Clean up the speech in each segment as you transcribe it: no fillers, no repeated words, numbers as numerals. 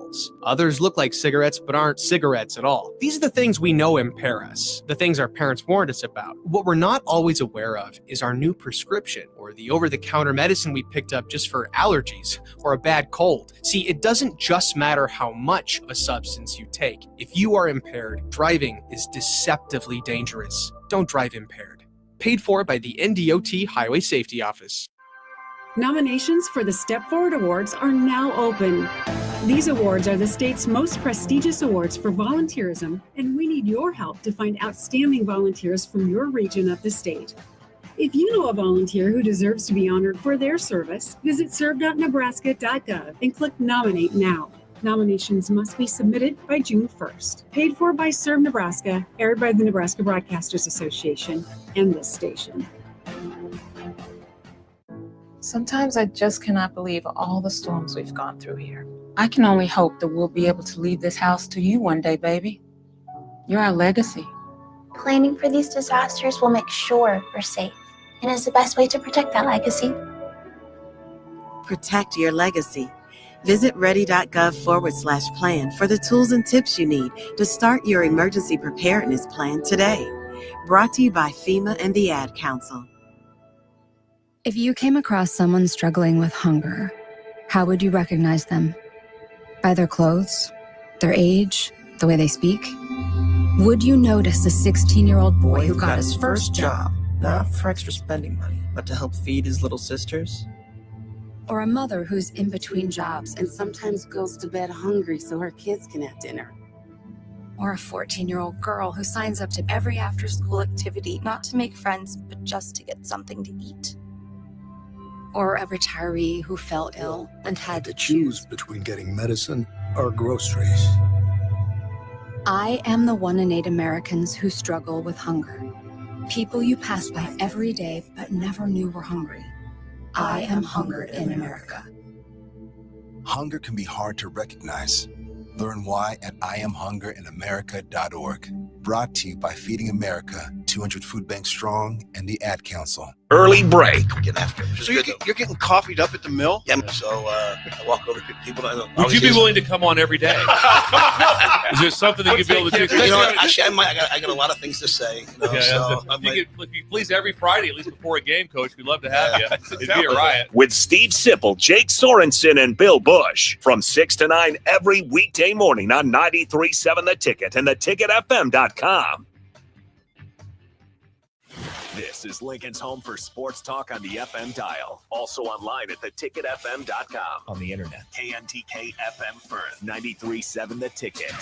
smells. Others look like cigarettes but aren't cigarettes at all. These are the things we know impair us, the things our parents warned us about. What we're not always aware of is our new prescription, or the over-the-counter medicine we picked up just for allergies or a bad cold. See, it doesn't just matter how much of a substance you take. If you are impaired, driving is deceptively dangerous. Don't drive impaired. Paid for by the NDOT Highway Safety Office. Nominations for the Step Forward Awards are now open. These awards are the state's most prestigious awards for volunteerism, and we need your help to find outstanding volunteers from your region of the state. If you know a volunteer who deserves to be honored for their service, visit serve.nebraska.gov and click Nominate Now. Nominations must be submitted by June 1st. Paid for by Serve Nebraska, aired by the Nebraska Broadcasters Association and this station. Sometimes I just cannot believe all the storms we've gone through here. I can only hope that we'll be able to leave this house to you one day, baby. You're our legacy. Planning for these disasters will make sure we're safe, and is the best way to protect that legacy. Protect your legacy. Visit ready.gov/plan for the tools and tips you need to start your emergency preparedness plan today. Brought to you by FEMA and the Ad Council. If you came across someone struggling with hunger, how would you recognize them? By their clothes, their age, the way they speak? Would you notice a 16-year-old boy who got his first job? Not for extra spending money, but to help feed his little sisters? Or a mother who's in between jobs and sometimes goes to bed hungry so her kids can have dinner? Or a 14-year-old girl who signs up to every after-school activity, not to make friends, but just to get something to eat? Or a retiree who fell ill and had to choose between getting medicine or groceries. I am the one in 8 Americans who struggle with hunger. People you pass by every day but never knew were hungry. I am hunger in America. Hunger can be hard to recognize. Learn why at IamHungerInAmerica.org. Brought to you by Feeding America, 200 Food Banks Strong, and the Ad Council. Early break. Get after it. So you're getting coffeeed up at the mill? Yeah, so I walk over to people. Would you be willing to come on every day? Is there something that you'd be able to do? You know what, actually, I got a lot of things to say. If you please, every Friday, at least before a game, Coach, we'd love to have you. It'd be a riot. With Steve Sipple, Jake Sorensen, and Bill Bush from 6 to 9 every weekday morning on 93.7 The Ticket and theticketfm.com. This is Lincoln's home for sports talk on the FM dial. Also online at theticketfm.com. On the internet. KNTK FM Firth, 93.7 The Ticket.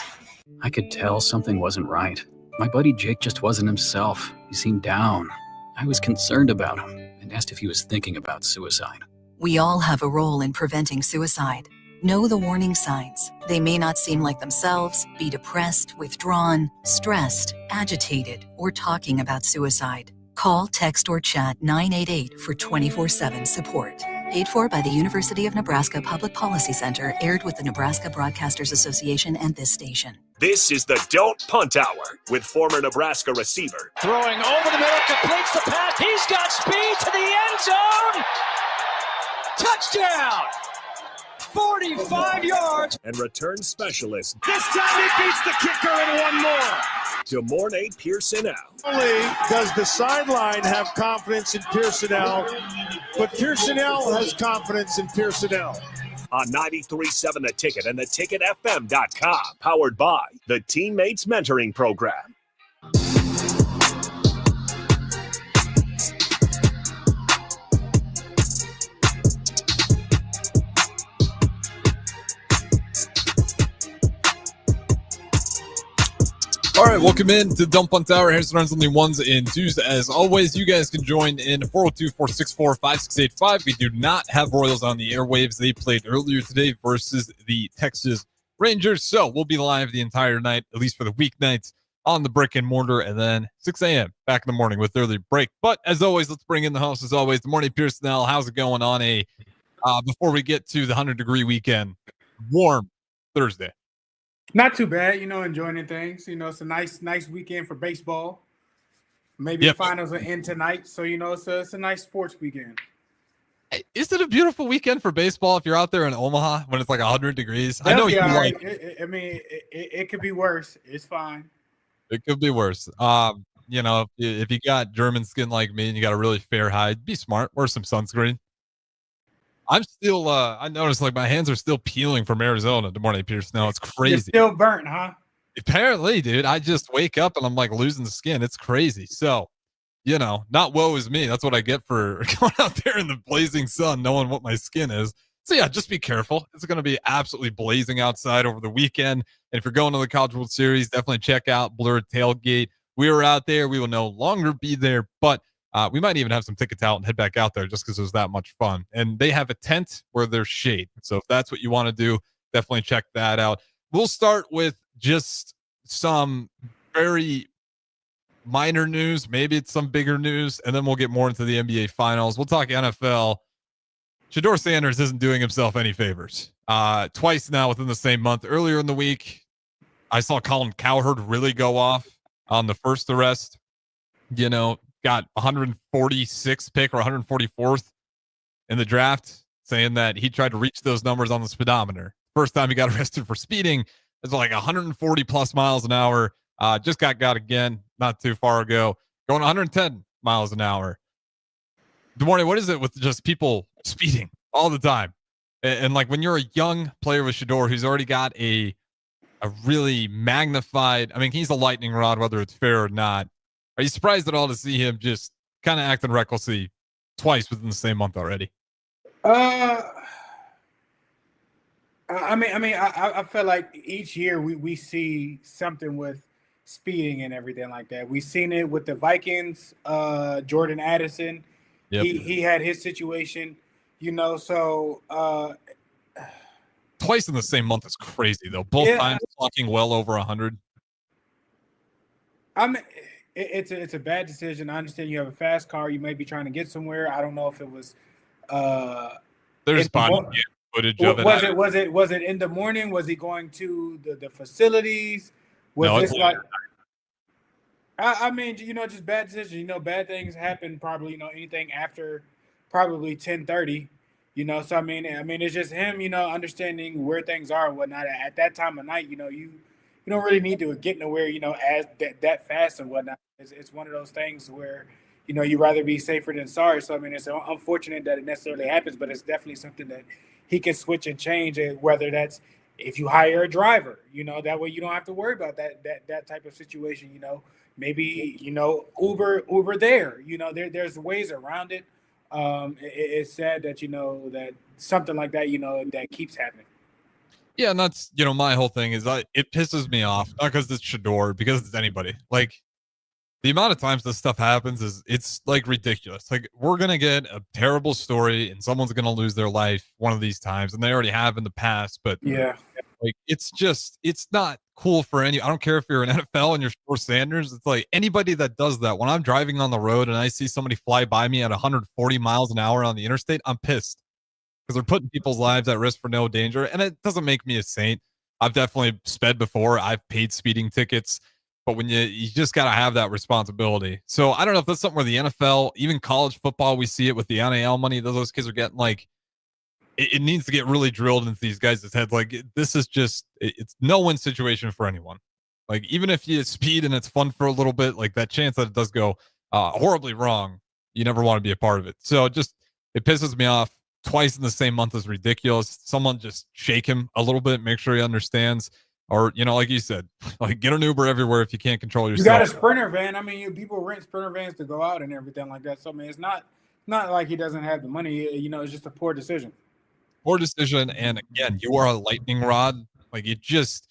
I could tell something wasn't right. My buddy Jake just wasn't himself. He seemed down. I was concerned about him and asked if he was thinking about suicide. We all have a role in preventing suicide. Know the warning signs. They may not seem like themselves, be depressed, withdrawn, stressed, agitated, or talking about suicide. Call, text, or chat 988 for 24/7 support. Paid for by the University of Nebraska Public Policy Center, aired with the Nebraska Broadcasters Association and this station. This is the Don't Punt Hour with former Nebraska receiver. Throwing over the middle, completes the pass. He's got speed to the end zone. Touchdown! 45 yards. And return specialist. This time he beats the kicker and one more. Demorne Pierson-El. Only does the sideline have confidence in Pierson-El, but Pierson-El has confidence in Pierson-El. On 93.7 The Ticket and theticketfm.com. Powered by the Teammates Mentoring Program. All right, welcome in to the Dump Punt Hour. Here's the runs on the ones and twos. As always, you guys can join in 402-464-5685. We do not have Royals on the airwaves. They played earlier today versus the Texas Rangers. So we'll be live the entire night, at least for the weeknights, on the brick and mortar, and then 6 a.m. back in the morning with early break. But as always, let's bring in the host as always. Demorne Pierson-El, how's it going on before we get to the 100-degree weekend, warm Thursday? Not too bad, enjoying things. It's a nice weekend for baseball. Maybe the finals are in tonight, so it's a nice sports weekend. Is it a beautiful weekend for baseball if you're out there in Omaha when it's like 100 degrees? That'll I know be you all like right. I mean, it could be worse. It's fine. it. Could be worse. If you got German skin like me and you got a really fair hide, be smart. Wear some sunscreen. I'm still. I noticed like my hands are still peeling from Arizona. Good morning, Pierson-El. It's You're crazy. still burnt, huh? Apparently, dude. I just wake up and I'm like losing the skin. It's crazy. So, not woe is me. That's what I get for going out there in the blazing sun, knowing what my skin is. So yeah, just be careful. It's going to be absolutely blazing outside over the weekend. And if you're going to the College World Series, definitely check out Blurred Tailgate. We were out there. We will no longer be there, but we might even have some tickets out and head back out there just because it was that much fun. And they have a tent where there's shade. So if that's what you want to do, definitely check that out. We'll start with just some very minor news. Maybe it's some bigger news, and then we'll get more into the NBA Finals. We'll talk NFL. Shedeur Sanders isn't doing himself any favors. Twice now within the same month. Earlier in the week, I saw Colin Cowherd really go off on the first arrest. Got 146th pick or 144th in the draft, saying that he tried to reach those numbers on the speedometer. First time he got arrested for speeding, it was like 140 plus miles an hour. Just got again not too far ago, going 110 miles an hour. Good morning. What is it with just people speeding all the time? And like when you're a young player with Shedeur, who's already got a really magnified, I mean, he's a lightning rod, whether it's fair or not. Are you surprised at all to see him just kind of acting recklessly twice within the same month already? I feel like each year we see something with speeding and everything like that. We've seen it with the Vikings, Jordan Addison. Yep. He had his situation, so twice in the same month is crazy though. Both times clocking well over 100. I mean, it's a bad decision. I understand you have a fast car. You may be trying to get somewhere. I don't know if it was. There's body footage of it. Was it in the morning? Was he going to the facilities? Was this like? I mean, just bad decisions. Bad things happen. Probably, anything after probably 10:30. So I mean, it's just him. Understanding where things are and whatnot at that time of night. You don't really need to get nowhere. As that fast and whatnot. It's one of those things where you'd rather be safer than sorry. So I mean, it's unfortunate that it necessarily happens, but it's definitely something that he can switch and change. Whether that's if you hire a driver, that way you don't have to worry about that type of situation. Maybe Uber there. There's ways around it. It's sad that that something like that that keeps happening. Yeah, and that's my whole thing is it pisses me off, not because it's Shedeur, because it's anybody. Like the amount of times this stuff happens it's like ridiculous. Like we're gonna get a terrible story and someone's gonna lose their life one of these times, and they already have in the past. But yeah, like it's not cool for any. I don't care if you're an NFL and you're Shedeur Sanders. It's like anybody that does that. When I'm driving on the road and I see somebody fly by me at 140 miles an hour on the interstate, I'm pissed because they're putting people's lives at risk for no danger. And it doesn't make me a saint. I've definitely sped before. I've paid speeding tickets. But when you just got to have that responsibility. So I don't know if that's something where the NFL, even college football, we see it with the NIL money that those kids are getting. Like it needs to get really drilled into these guys' heads. Like this is it's no win situation for anyone. Like even if you speed and it's fun for a little bit, like that chance that it does go horribly wrong, you never want to be a part of it. So it pisses me off. Twice in the same month is ridiculous. Someone just shake him a little bit, make sure he understands. Or, like you said, like get an Uber everywhere if you can't control yourself. You got a Sprinter van. I mean, people rent Sprinter vans to go out and everything like that. So, I mean, it's not like he doesn't have the money. It's just a poor decision. Poor decision. And again, you are a lightning rod. Like it's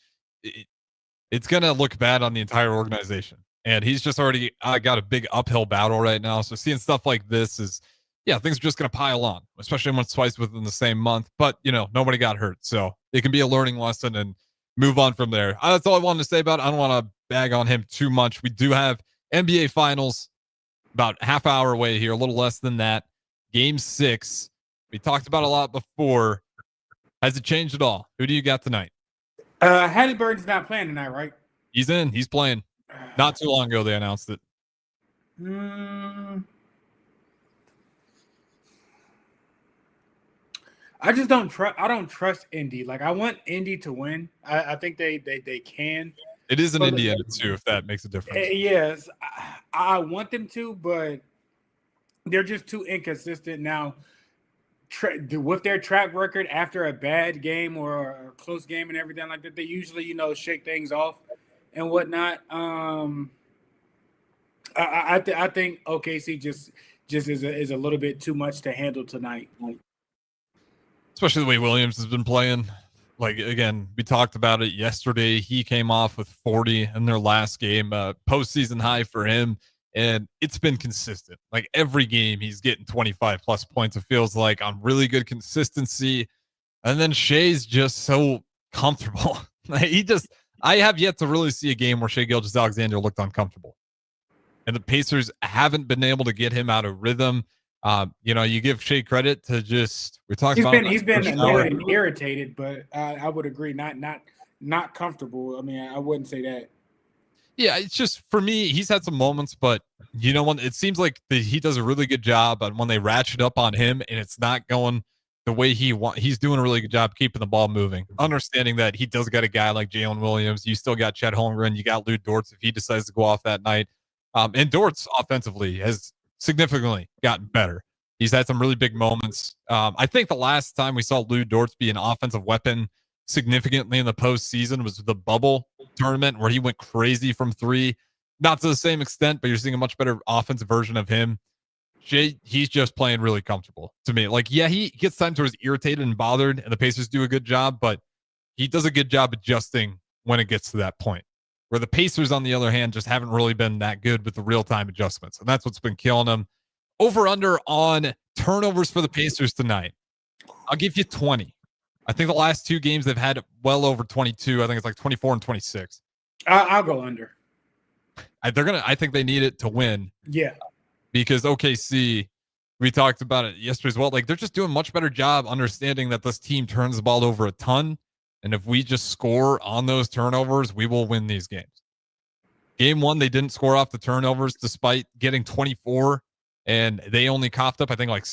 going to look bad on the entire organization. And he's just already got a big uphill battle right now. So seeing stuff like this things are just going to pile on, especially when it's twice within the same month. But, nobody got hurt. So it can be a learning lesson and move on from there. That's all I wanted to say about it. I don't want to bag on him too much. We do have NBA Finals about half hour away here, a little less than that. Game 6. We talked about a lot before. Has it changed at all? Who do you got tonight? Halliburton's not playing tonight, right? He's in. He's playing. Not too long ago they announced it. I just don't trust. I don't trust Indy. Like I want Indy to win. I think they can. It is in Indiana too, if that makes a difference. Yes, I want them to, but they're just too inconsistent now. With their track record after a bad game or a close game and everything like that, they usually shake things off and whatnot. I think OKC just is a little bit too much to handle tonight. Especially the way Williams has been playing. Like, again, we talked about it yesterday. He came off with 40 in their last game, postseason high for him. And it's been consistent. Like every game, he's getting 25 plus points. It feels like on really good consistency. And then Shea's just so comfortable. I have yet to really see a game where Shai Gilgeous-Alexander looked uncomfortable. And the Pacers haven't been able to get him out of rhythm. You give Shai credit to we're talking about. He's been annoyed and irritated, but I would agree, not comfortable. I mean, I wouldn't say that. Yeah, it's just for me, he's had some moments, but when it seems like he does a really good job on when they ratchet up on him and it's not going the way he's doing a really good job keeping the ball moving. Understanding that he does got a guy like Jalen Williams, you still got Chet Holmgren, you got Lou Dortz if he decides to go off that night. And Dortz offensively has significantly gotten better. He's had some really big moments. I think the last time we saw Lou Dortz be an offensive weapon significantly in the postseason was the bubble tournament where he went crazy from three. Not to the same extent, but you're seeing a much better offensive version of him. He's just playing really comfortable to me. Like, yeah, he gets times where he's irritated and bothered, and the Pacers do a good job, but he does a good job adjusting when it gets to that point. Where the Pacers, on the other hand, just haven't really been that good with the real-time adjustments, and that's what's been killing them. Over-under on turnovers for the Pacers tonight. I'll give you 20. I think the last two games they've had well over 22. I think it's like 24 and 26. I'll go under. I think they need it to win. Yeah. Because OKC, we talked about it yesterday as well. Like, they're just doing a much better job understanding that this team turns the ball over a ton. And if we just score on those turnovers, we will win these games. Game one, they didn't score off the turnovers despite getting 24. And they only coughed up, I think, like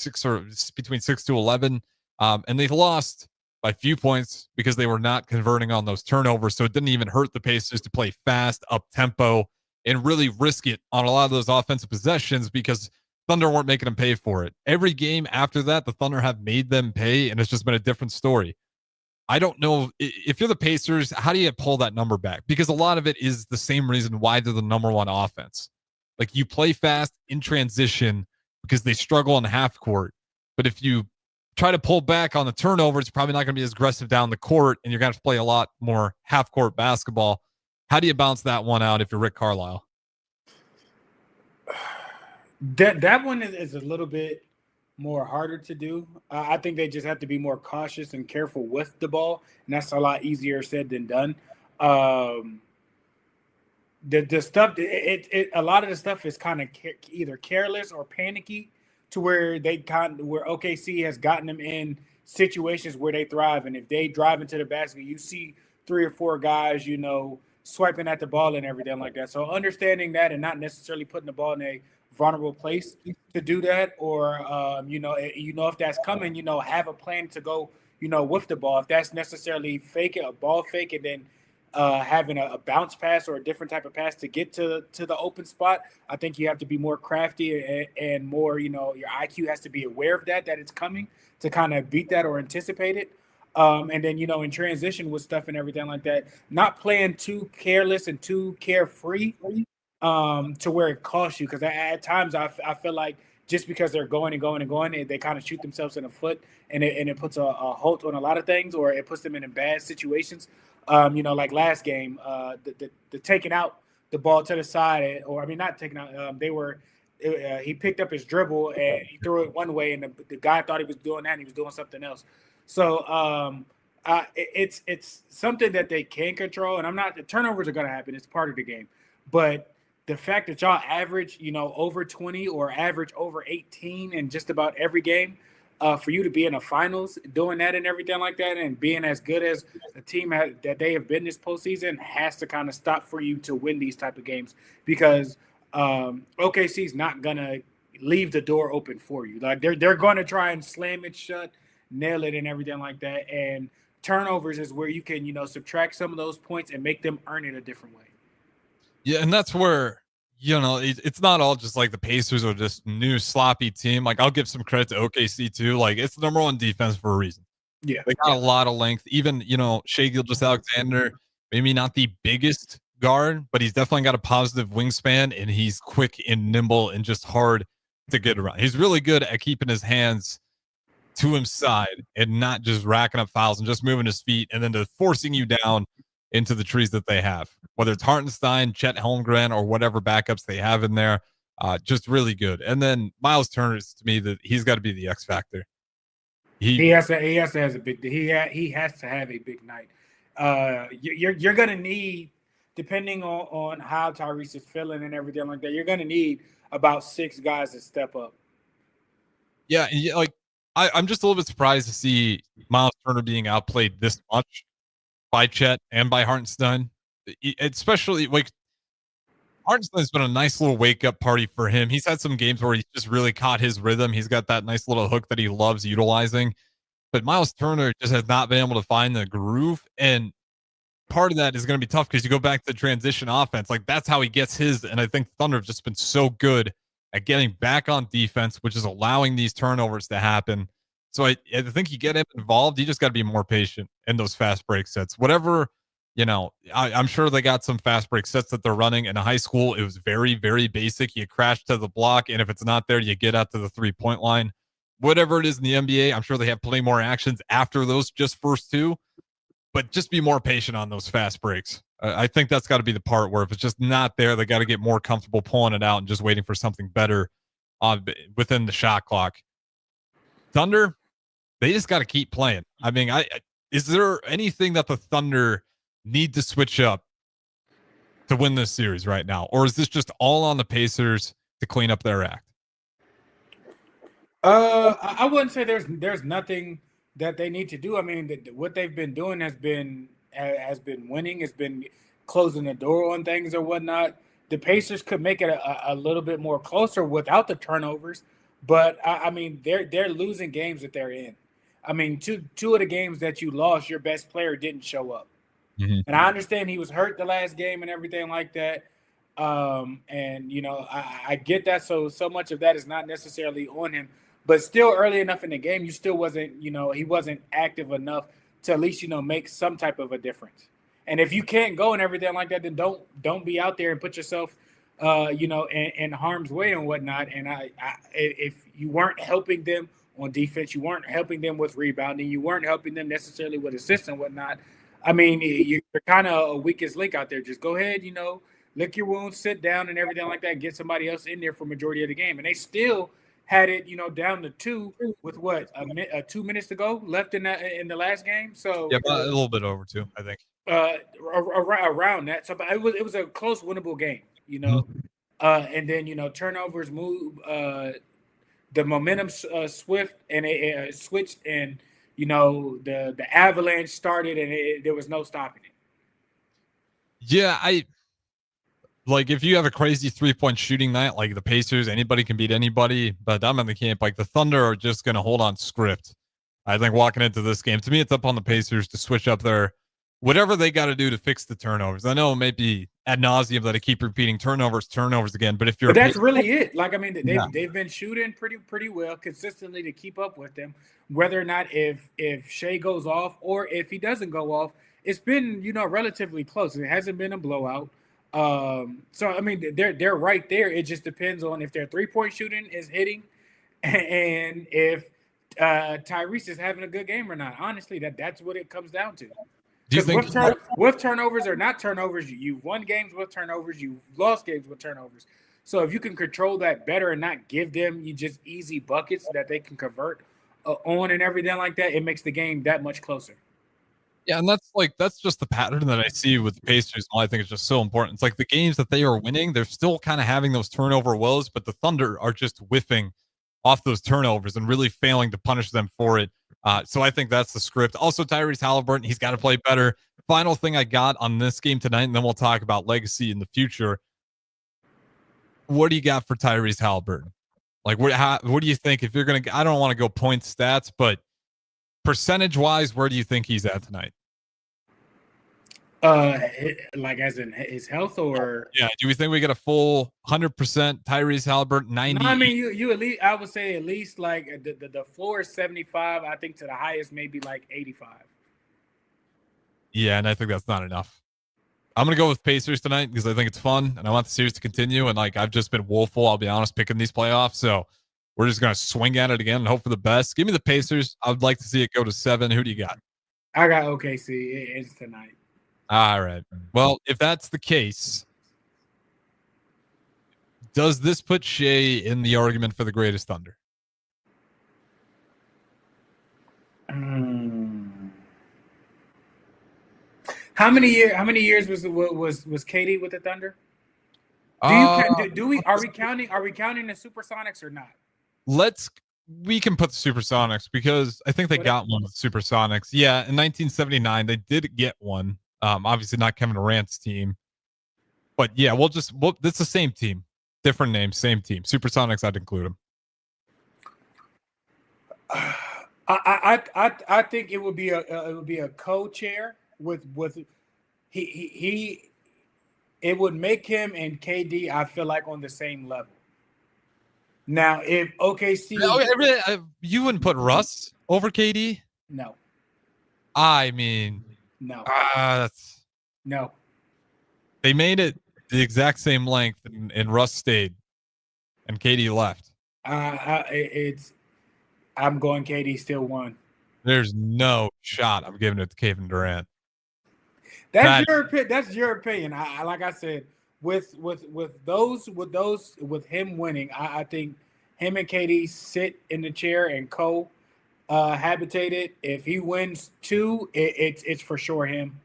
between 6 to 11. And they lost by a few points because they were not converting on those turnovers. So it didn't even hurt the Pacers to play fast, up-tempo, and really risk it on a lot of those offensive possessions because Thunder weren't making them pay for it. Every game after that, the Thunder have made them pay, and it's just been a different story. I don't know if you're the Pacers, how do you pull that number back? Because a lot of it is the same reason why they're the number one offense. Like, you play fast in transition because they struggle on the half court. But if you try to pull back on the turnovers, you're probably not going to be as aggressive down the court, and you're going to have to play a lot more half court basketball. How do you bounce that one out if you're Rick Carlisle? That one is a little bit more harder to do. I think they just have to be more cautious and careful with the ball, and that's a lot easier said than done. The stuff, a lot of the stuff is kind of either careless or panicky, to where where OKC has gotten them in situations where they thrive, and if they drive into the basket, you see 3 or 4 guys, swiping at the ball and everything like that. So understanding that and not necessarily putting the ball in a vulnerable place to do that, or if that's coming, have a plan to go, with the ball. If that's necessarily a ball fake, and then having a bounce pass or a different type of pass to get to the open spot, I think you have to be more crafty and more, your IQ has to be aware of that it's coming to kind of beat that or anticipate it. And then, in transition with stuff and everything like that, not playing too careless and too carefree to where it costs you. Because at times I feel like just because they're going and going and going, they kind of shoot themselves in the foot, and it puts a halt on a lot of things, or it puts them in bad situations. Like last game, the taking out the ball to the side, not taking out. He picked up his dribble and he threw it one way, and the guy thought he was doing that, and he was doing something else. So it's something that they can control, and the turnovers are going to happen. It's part of the game, but the fact that y'all average, over 20 or average over 18 in just about every game, for you to be in the finals, doing that and everything like that, and being as good as the team that they have been this postseason, has to kind of stop for you to win these type of games, because OKC's not gonna leave the door open for you. Like they're going to try and slam it shut. nail it and everything like that. And turnovers is where you can, subtract some of those points and make them earn it a different way. Yeah, and that's where it's not all just like the Pacers are just new sloppy team. Like I'll give some credit to OKC too. Like it's the number one defense for a reason. Yeah, they got a lot of length. Even Shai Gilgeous-Alexander, maybe not the biggest guard, but he's definitely got a positive wingspan, and he's quick and nimble and just hard to get around. He's really good at keeping his hands to his side and not just racking up fouls and just moving his feet and then just forcing you down into the trees that they have, whether it's Hartenstein, Chet Holmgren, or whatever backups they have in there. Just really good. And then Miles Turner, to me, that he's got to be the X factor. He has to have a big. He has to have a big night. You're gonna need, depending on how Tyrese is feeling and everything like that, you're gonna need about 6 guys to step up. Yeah, like I'm just a little bit surprised to see Miles Turner being outplayed this much by Chet and by Hartenstein, especially like Hartenstein's been a nice little wake up party for him. He's had some games where he's just really caught his rhythm. He's got that nice little hook that he loves utilizing, but Miles Turner just has not been able to find the groove. And part of that is going to be tough because you go back to the transition offense. Like that's how he gets his. And I think Thunder have just been so good at getting back on defense, which is allowing these turnovers to happen. So I think you get him involved. You just got to be more patient in those fast break sets. Whatever, I'm sure they got some fast break sets that they're running. In high school, it was very, very basic. You crash to the block, and if it's not there, you get out to the 3-point line. Whatever it is in the NBA, I'm sure they have plenty more actions after those just first 2. But just be more patient on those fast breaks. I think that's got to be the part where if it's just not there, they got to get more comfortable pulling it out and just waiting for something better within the shot clock. Thunder, they just got to keep playing. I mean, is there anything that the Thunder need to switch up to win this series right now? Or is this just all on the Pacers to clean up their act? I wouldn't say there's nothing that they need to do. I mean, what they've been doing has been winning. It's been closing the door on things or whatnot. The Pacers could make it a little bit more closer without the turnovers, but I mean, they're losing games that they're in. I mean, two of the games that you lost, your best player didn't show up. Mm-hmm. And I understand he was hurt the last game and everything like that. And I get that. So much of that is not necessarily on him, but still early enough in the game, you still wasn't, he wasn't active enough to at least, make some type of a difference. And if you can't go and everything like that, then don't be out there and put yourself, in harm's way and whatnot. And if you weren't helping them on defense, you weren't helping them with rebounding, you weren't helping them necessarily with assists and whatnot. I mean, you're kind of a weakest link out there. Just go ahead, lick your wounds, sit down and everything like that, and get somebody else in there for majority of the game. And they still had it, down to 2 with 2 minutes to go left in the last game. So yeah, a little bit over 2, I think. Around that. So it was a close, winnable game, Mm-hmm. And then turnovers move. The momentum swift and it switched, and the avalanche started, and there was no stopping it. Yeah, if you have a crazy 3-point shooting night, like the Pacers, anybody can beat anybody. But I'm in the camp like the Thunder are just going to hold on script. I think walking into this game, to me, it's up on the Pacers to switch up their whatever they got to do to fix the turnovers. I know it may be ad nauseum that I keep repeating turnovers again, but if you're, but that's really it. Like, I mean, they've been shooting pretty well consistently to keep up with them. Whether or not if Shai goes off or if he doesn't go off, it's been relatively close. It hasn't been a blowout. So I mean, they're right there. It just depends on if their 3-point shooting is hitting, and if Tyrese is having a good game or not. Honestly, that's what it comes down to. Because with turnovers or not turnovers, you've won games with turnovers, you've lost games with turnovers. So if you can control that better and not give them just easy buckets that they can convert on and everything like that, it makes the game that much closer. Yeah, and that's just the pattern that I see with the Pacers. I think it's just so important. It's like the games that they are winning, they're still kind of having those turnover woes, but the Thunder are just whiffing off those turnovers and really failing to punish them for it. So I think that's the script. Also, Tyrese Halliburton, he's got to play better. Final thing I got on this game tonight, and then we'll talk about legacy in the future. What do you got for Tyrese Halliburton? Like, what do you think if you're going to – I don't want to go point stats, but percentage-wise, where do you think he's at tonight? Like as in his health, or do we think we get a full 100% Tyrese Halliburton 90? No, I mean you at least I would say at least like the floor is 75. I think to the highest maybe like 85. Yeah, and I think that's not enough. I'm gonna go with Pacers tonight because I think it's fun and I want the series to continue. And like I've just been woeful, I'll be honest, picking these playoffs. So we're just gonna swing at it again and hope for the best. Give me the Pacers. I would like to see it go to 7. Who do you got? I got OKC. It's tonight. All right. Well, if that's the case, does this put Shea in the argument for the greatest Thunder? How many years was KD with the Thunder? Are we counting the Supersonics or not? We can put the Supersonics because I think they got one with Supersonics. Yeah, in 1979 they did get one. Obviously not Kevin Durant's team, but yeah, it's the same team, different name, same team. Supersonics, I'd include them. I think it would be a co-chair with he it would make him and KD, I feel like, on the same level. Now, if OKC, you wouldn't put Russ over KD? No. I mean, no. No. They made it the exact same length, and Russ stayed, and KD left. I'm going KD still won. There's no shot I'm giving it to Kevin Durant. That's your opinion. I like I said, with him winning, I think him and KD sit in the chair and habitated. If he wins 2, it's for sure him.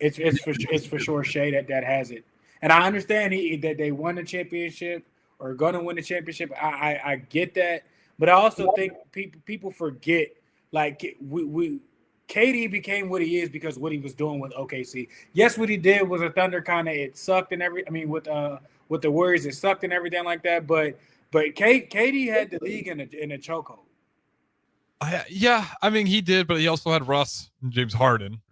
It's for sure Shea that has it. And I understand that they won the championship or going to win the championship. I get that, but I also think people forget, like KD became what he is because what he was doing with OKC. Yes, what he did was a Thunder it sucked and with the Warriors it sucked and everything like that. But KD had the league in a chokehold. Yeah, I mean he did, but he also had Russ and James Harden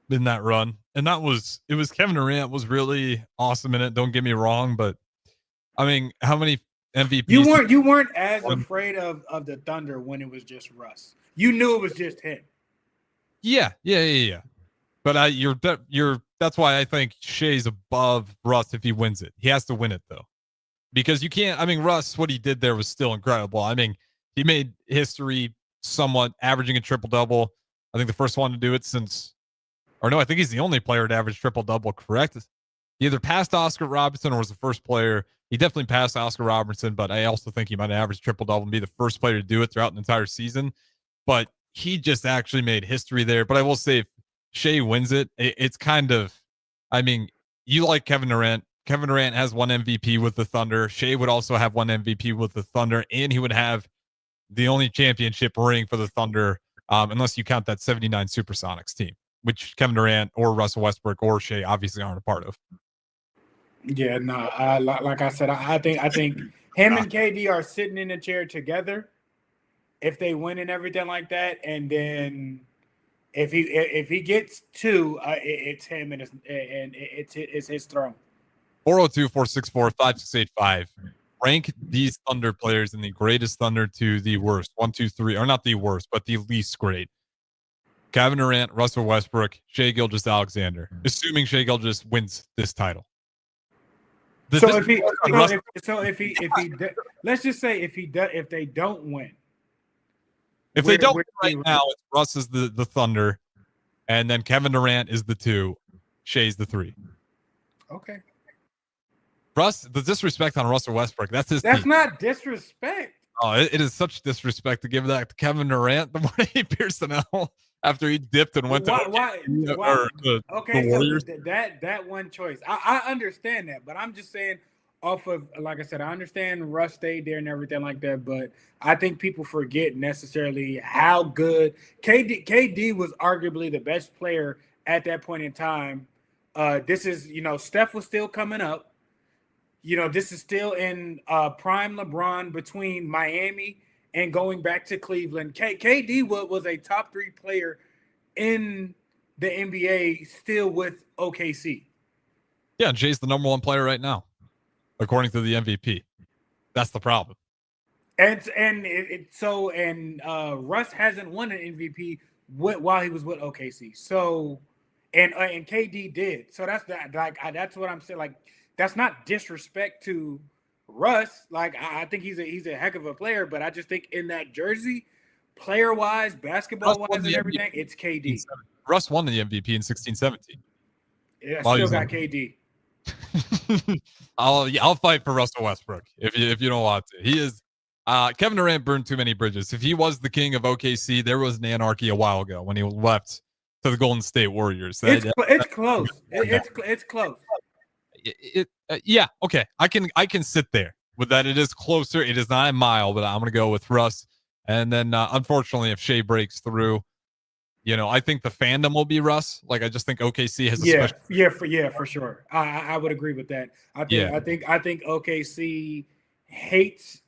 in that run, and it was Kevin Durant was really awesome in it. Don't get me wrong, but I mean, how many MVPs? You weren't as afraid of the Thunder when it was just Russ. You knew it was just him. Yeah. But that's why I think Shea's above Russ if he wins it. He has to win it though, because you can't. I mean, Russ, what he did there was still incredible. I mean, he made history somewhat, averaging a triple-double. I think the first one to do it I think he's the only player to average triple-double. Correct? He either passed Oscar Robertson or was the first player. He definitely passed Oscar Robertson, but I also think he might average triple-double and be the first player to do it throughout an entire season. But he just actually made history there. But I will say, if Shea wins it, it's kind of, I mean, you like Kevin Durant. Kevin Durant has one MVP with the Thunder. Shea would also have one MVP with the Thunder, and he would have the only championship ring for the Thunder, unless you count that 79 Supersonics team, which Kevin Durant or Russell Westbrook or Shea obviously aren't a part of. Yeah, no, like I said, I think him and KD are sitting in a chair together if they win and everything like that, and then if he gets 2, it's him and it's his throne. 402-464-5685. Rank these Thunder players in the greatest Thunder to the worst. 1, 2, 3, or not the worst, but the least great. Kevin Durant, Russell Westbrook, Shai Gilgeous-Alexander. Assuming Shai Gilgeous let's just say if they don't win. If they don't win right now, it's Russ is the Thunder, and then Kevin Durant is the 2, Shai's the 3. Okay. Russ, the disrespect on Russell Westbrook, that's his That's team. not disrespect. Oh, it is such disrespect to give that to Kevin Durant the morning Pierson-El after he dipped and went why? the Warriors. So that one choice. I understand that, but I'm just saying off of, like I said, I understand Russ stayed there and everything like that, but I think people forget necessarily how good KD was arguably the best player at that point in time. This is, Steph was still coming up. This is still in prime LeBron between Miami and going back to Cleveland. KD was a top 3 player in the NBA still with OKC. Yeah, Jay's the number 1 player right now, according to the MVP. That's the problem. And Russ hasn't won an MVP while he was with OKC. So, and KD did. So that's what I'm saying. Like, that's not disrespect to Russ. Like, I think he's a heck of a player, but I just think in that jersey, player wise, basketball wise, and everything, it's KD. Russ won the MVP in 16-17. Yeah, still got KD. I'll fight for Russell Westbrook if you don't want to. He is. Kevin Durant burned too many bridges. If he was the king of OKC, there was an anarchy a while ago when he left to the Golden State Warriors. It's close. It's close. Yeah, okay. I can sit there with that. It is closer. It is not a mile, but I'm gonna go with Russ. And then unfortunately, if Shea breaks through, I think the fandom will be Russ. Like, I just think OKC has a for sure. I would agree with that. I think OKC hates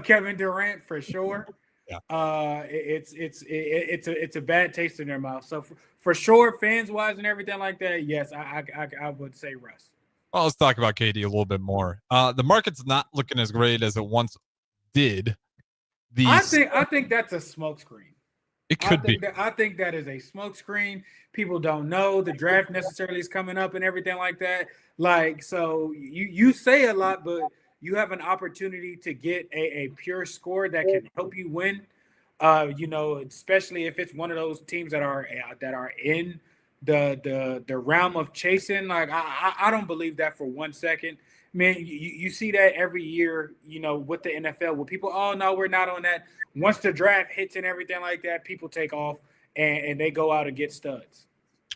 Kevin Durant for sure. Yeah. It's a bad taste in their mouth. So for sure, fans wise and everything like that, yes, I would say Russ. Well, let's talk about KD a little bit more. The market's not looking as great as it once did. I think that's a smokescreen. It could be. I think that is a smokescreen. People don't know the draft necessarily is coming up and everything like that. Like, so you say a lot, but you have an opportunity to get a pure score that can help you win. Especially if it's one of those teams that are in the realm of chasing. Like, I don't believe that for 1 second. Man, you see that every year, with the NFL, where people, oh, no, we're not on that. Once the draft hits and everything like that, people take off and they go out and get studs.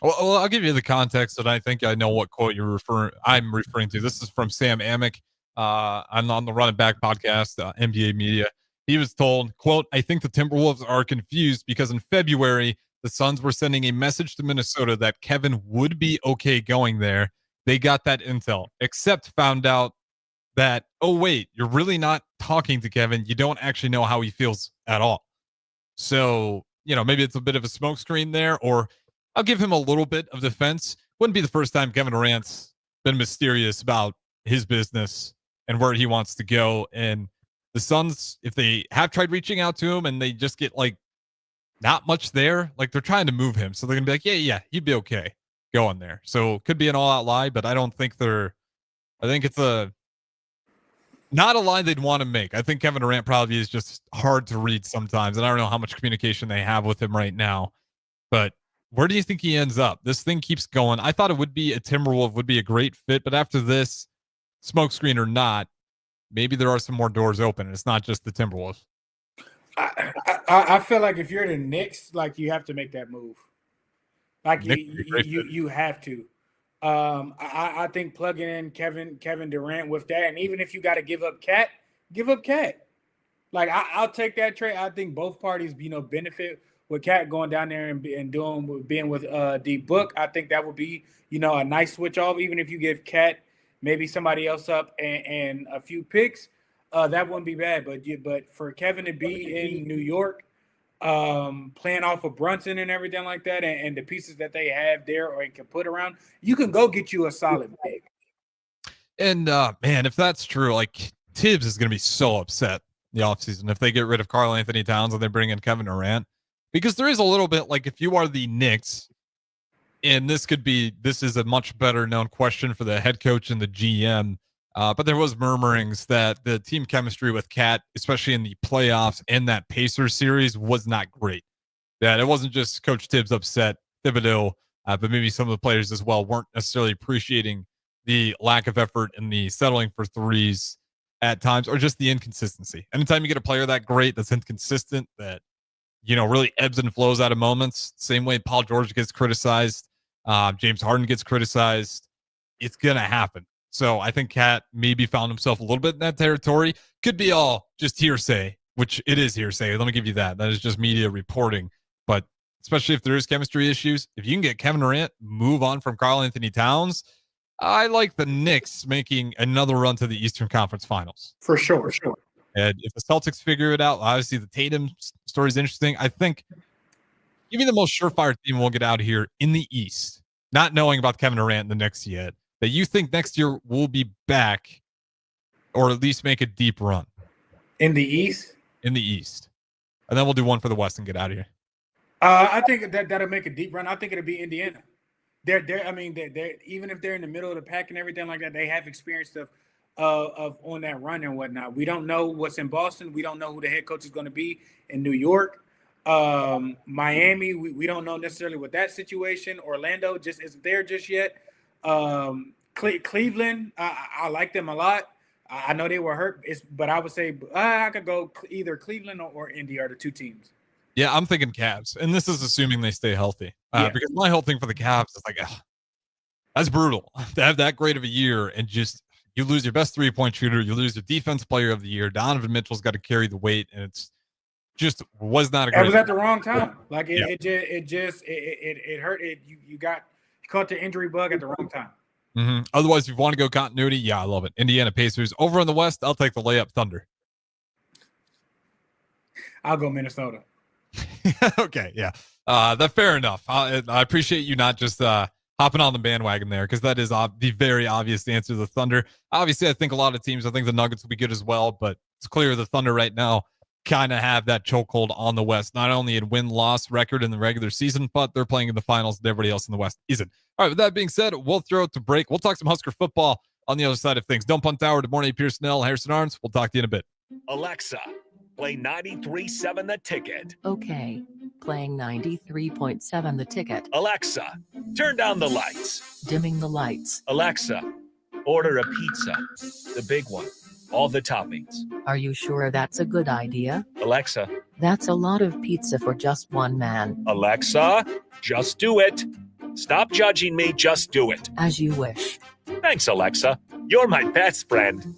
Well, I'll give you the context, and I think I know what quote I'm referring to. This is from Sam Amick on the Run It Back podcast, NBA Media. He was told, quote, "I think the Timberwolves are confused because in February, the Suns were sending a message to Minnesota that Kevin would be okay going there. They got that intel, except found out that, oh, wait, you're really not talking to Kevin. You don't actually know how he feels at all. So, maybe it's a bit of a smokescreen there, or I'll give him a little bit of defense. Wouldn't be the first time Kevin Durant's been mysterious about his business and where he wants to go. And the Suns, if they have tried reaching out to him and they just get not much there, they're trying to move him. So they're going to be like, yeah, you'd be okay going there. So could be an all-out lie, but I don't think I think it's not a lie they'd want to make. I think Kevin Durant probably is just hard to read sometimes, and I don't know how much communication they have with him right now. But where do you think he ends up? This thing keeps going. I thought it would be a Timberwolf, would be a great fit, but after this, smokescreen or not, maybe there are some more doors open, and it's not just the Timberwolves. I feel like if you're the Knicks, you have to make that move. You have to. I think plugging in Kevin Durant with that, and even if you got to give up Cat. I'll take that trade. I think both parties, benefit with Cat going down there and being with D Book. I think that would be, a nice switch off. Even if you give Cat maybe somebody else up and a few picks, that wouldn't be bad. But for Kevin to be in New York, playing off of Brunson and everything like that, and the pieces that they have there or can put around, you can go get you a solid pick. And man, if that's true, Tibbs is going to be so upset in the offseason if they get rid of Karl Anthony Towns and they bring in Kevin Durant, because there is a little bit if you are the Knicks, and this is a much better known question for the head coach and the GM. But there was murmurings that the team chemistry with Cat, especially in the playoffs and that Pacers series, was not great. That it wasn't just Coach Tibbs upset, Thibodeau, but maybe some of the players as well weren't necessarily appreciating the lack of effort and the settling for threes at times, or just the inconsistency. Anytime you get a player that great, that's inconsistent, that really ebbs and flows out of moments, same way Paul George gets criticized, James Harden gets criticized, it's gonna happen. So I think Cat maybe found himself a little bit in that territory. Could be all just hearsay, which it is hearsay. Let me give you that. That is just media reporting. But especially if there is chemistry issues, if you can get Kevin Durant, move on from Karl Anthony Towns, I like the Knicks making another run to the Eastern Conference Finals. For sure. And if the Celtics figure it out, obviously the Tatum story is interesting. I think give me the most surefire team we'll get out of here in the East, not knowing about Kevin Durant in the Knicks yet, that you think next year will be back or at least make a deep run. In the East? In the East. And then we'll do one for the West and get out of here. I think that'll make a deep run. I think it'll be Indiana. They're even if they're in the middle of the pack and everything like that, they have experience of on that run and whatnot. We don't know what's in Boston. We don't know who the head coach is going to be in New York. Miami, we don't know necessarily what that situation. Orlando just isn't there just yet. Cleveland, I like them a lot. I know they were hurt, but I would say I could go either Cleveland or Indy are the two teams. Yeah, I'm thinking Cavs, and this is assuming they stay healthy. Because my whole thing for the Cavs is like, that's brutal to have that great of a year and just you lose your best 3-point shooter, you lose your defense player of the year. Donovan Mitchell's got to carry the weight, and it's just was not a great. It was at the wrong time. Like it hurt. You caught the injury bug at the wrong time. Mm-hmm. Otherwise, if you want to go continuity, yeah, I love it. Indiana Pacers. Over in the West, I'll take the layup Thunder. I'll go Minnesota. Okay, yeah. That's fair enough. I appreciate you not just hopping on the bandwagon there because that is the very obvious answer, the Thunder. Obviously, I think a lot of teams, I think the Nuggets will be good as well, but it's clear the Thunder right now kind of have that chokehold on the West, not only in win-loss record in the regular season, but they're playing in the finals and everybody else in the West isn't. All right, with that being said, we'll throw it to break. We'll talk some Husker football on the other side of things. Don't Punt Tower, Morning Pierson-El, Harrison Arns. We'll talk to you in a bit. Alexa, play 93.7 The Ticket. Okay, playing 93.7 The Ticket. Alexa, turn down the lights. Dimming the lights. Alexa, order a pizza, the big one, all the toppings. Are you sure that's a good idea? Alexa. That's a lot of pizza for just one man. Alexa, just do it. Stop judging me, just do it. As you wish. Thanks, Alexa. You're my best friend.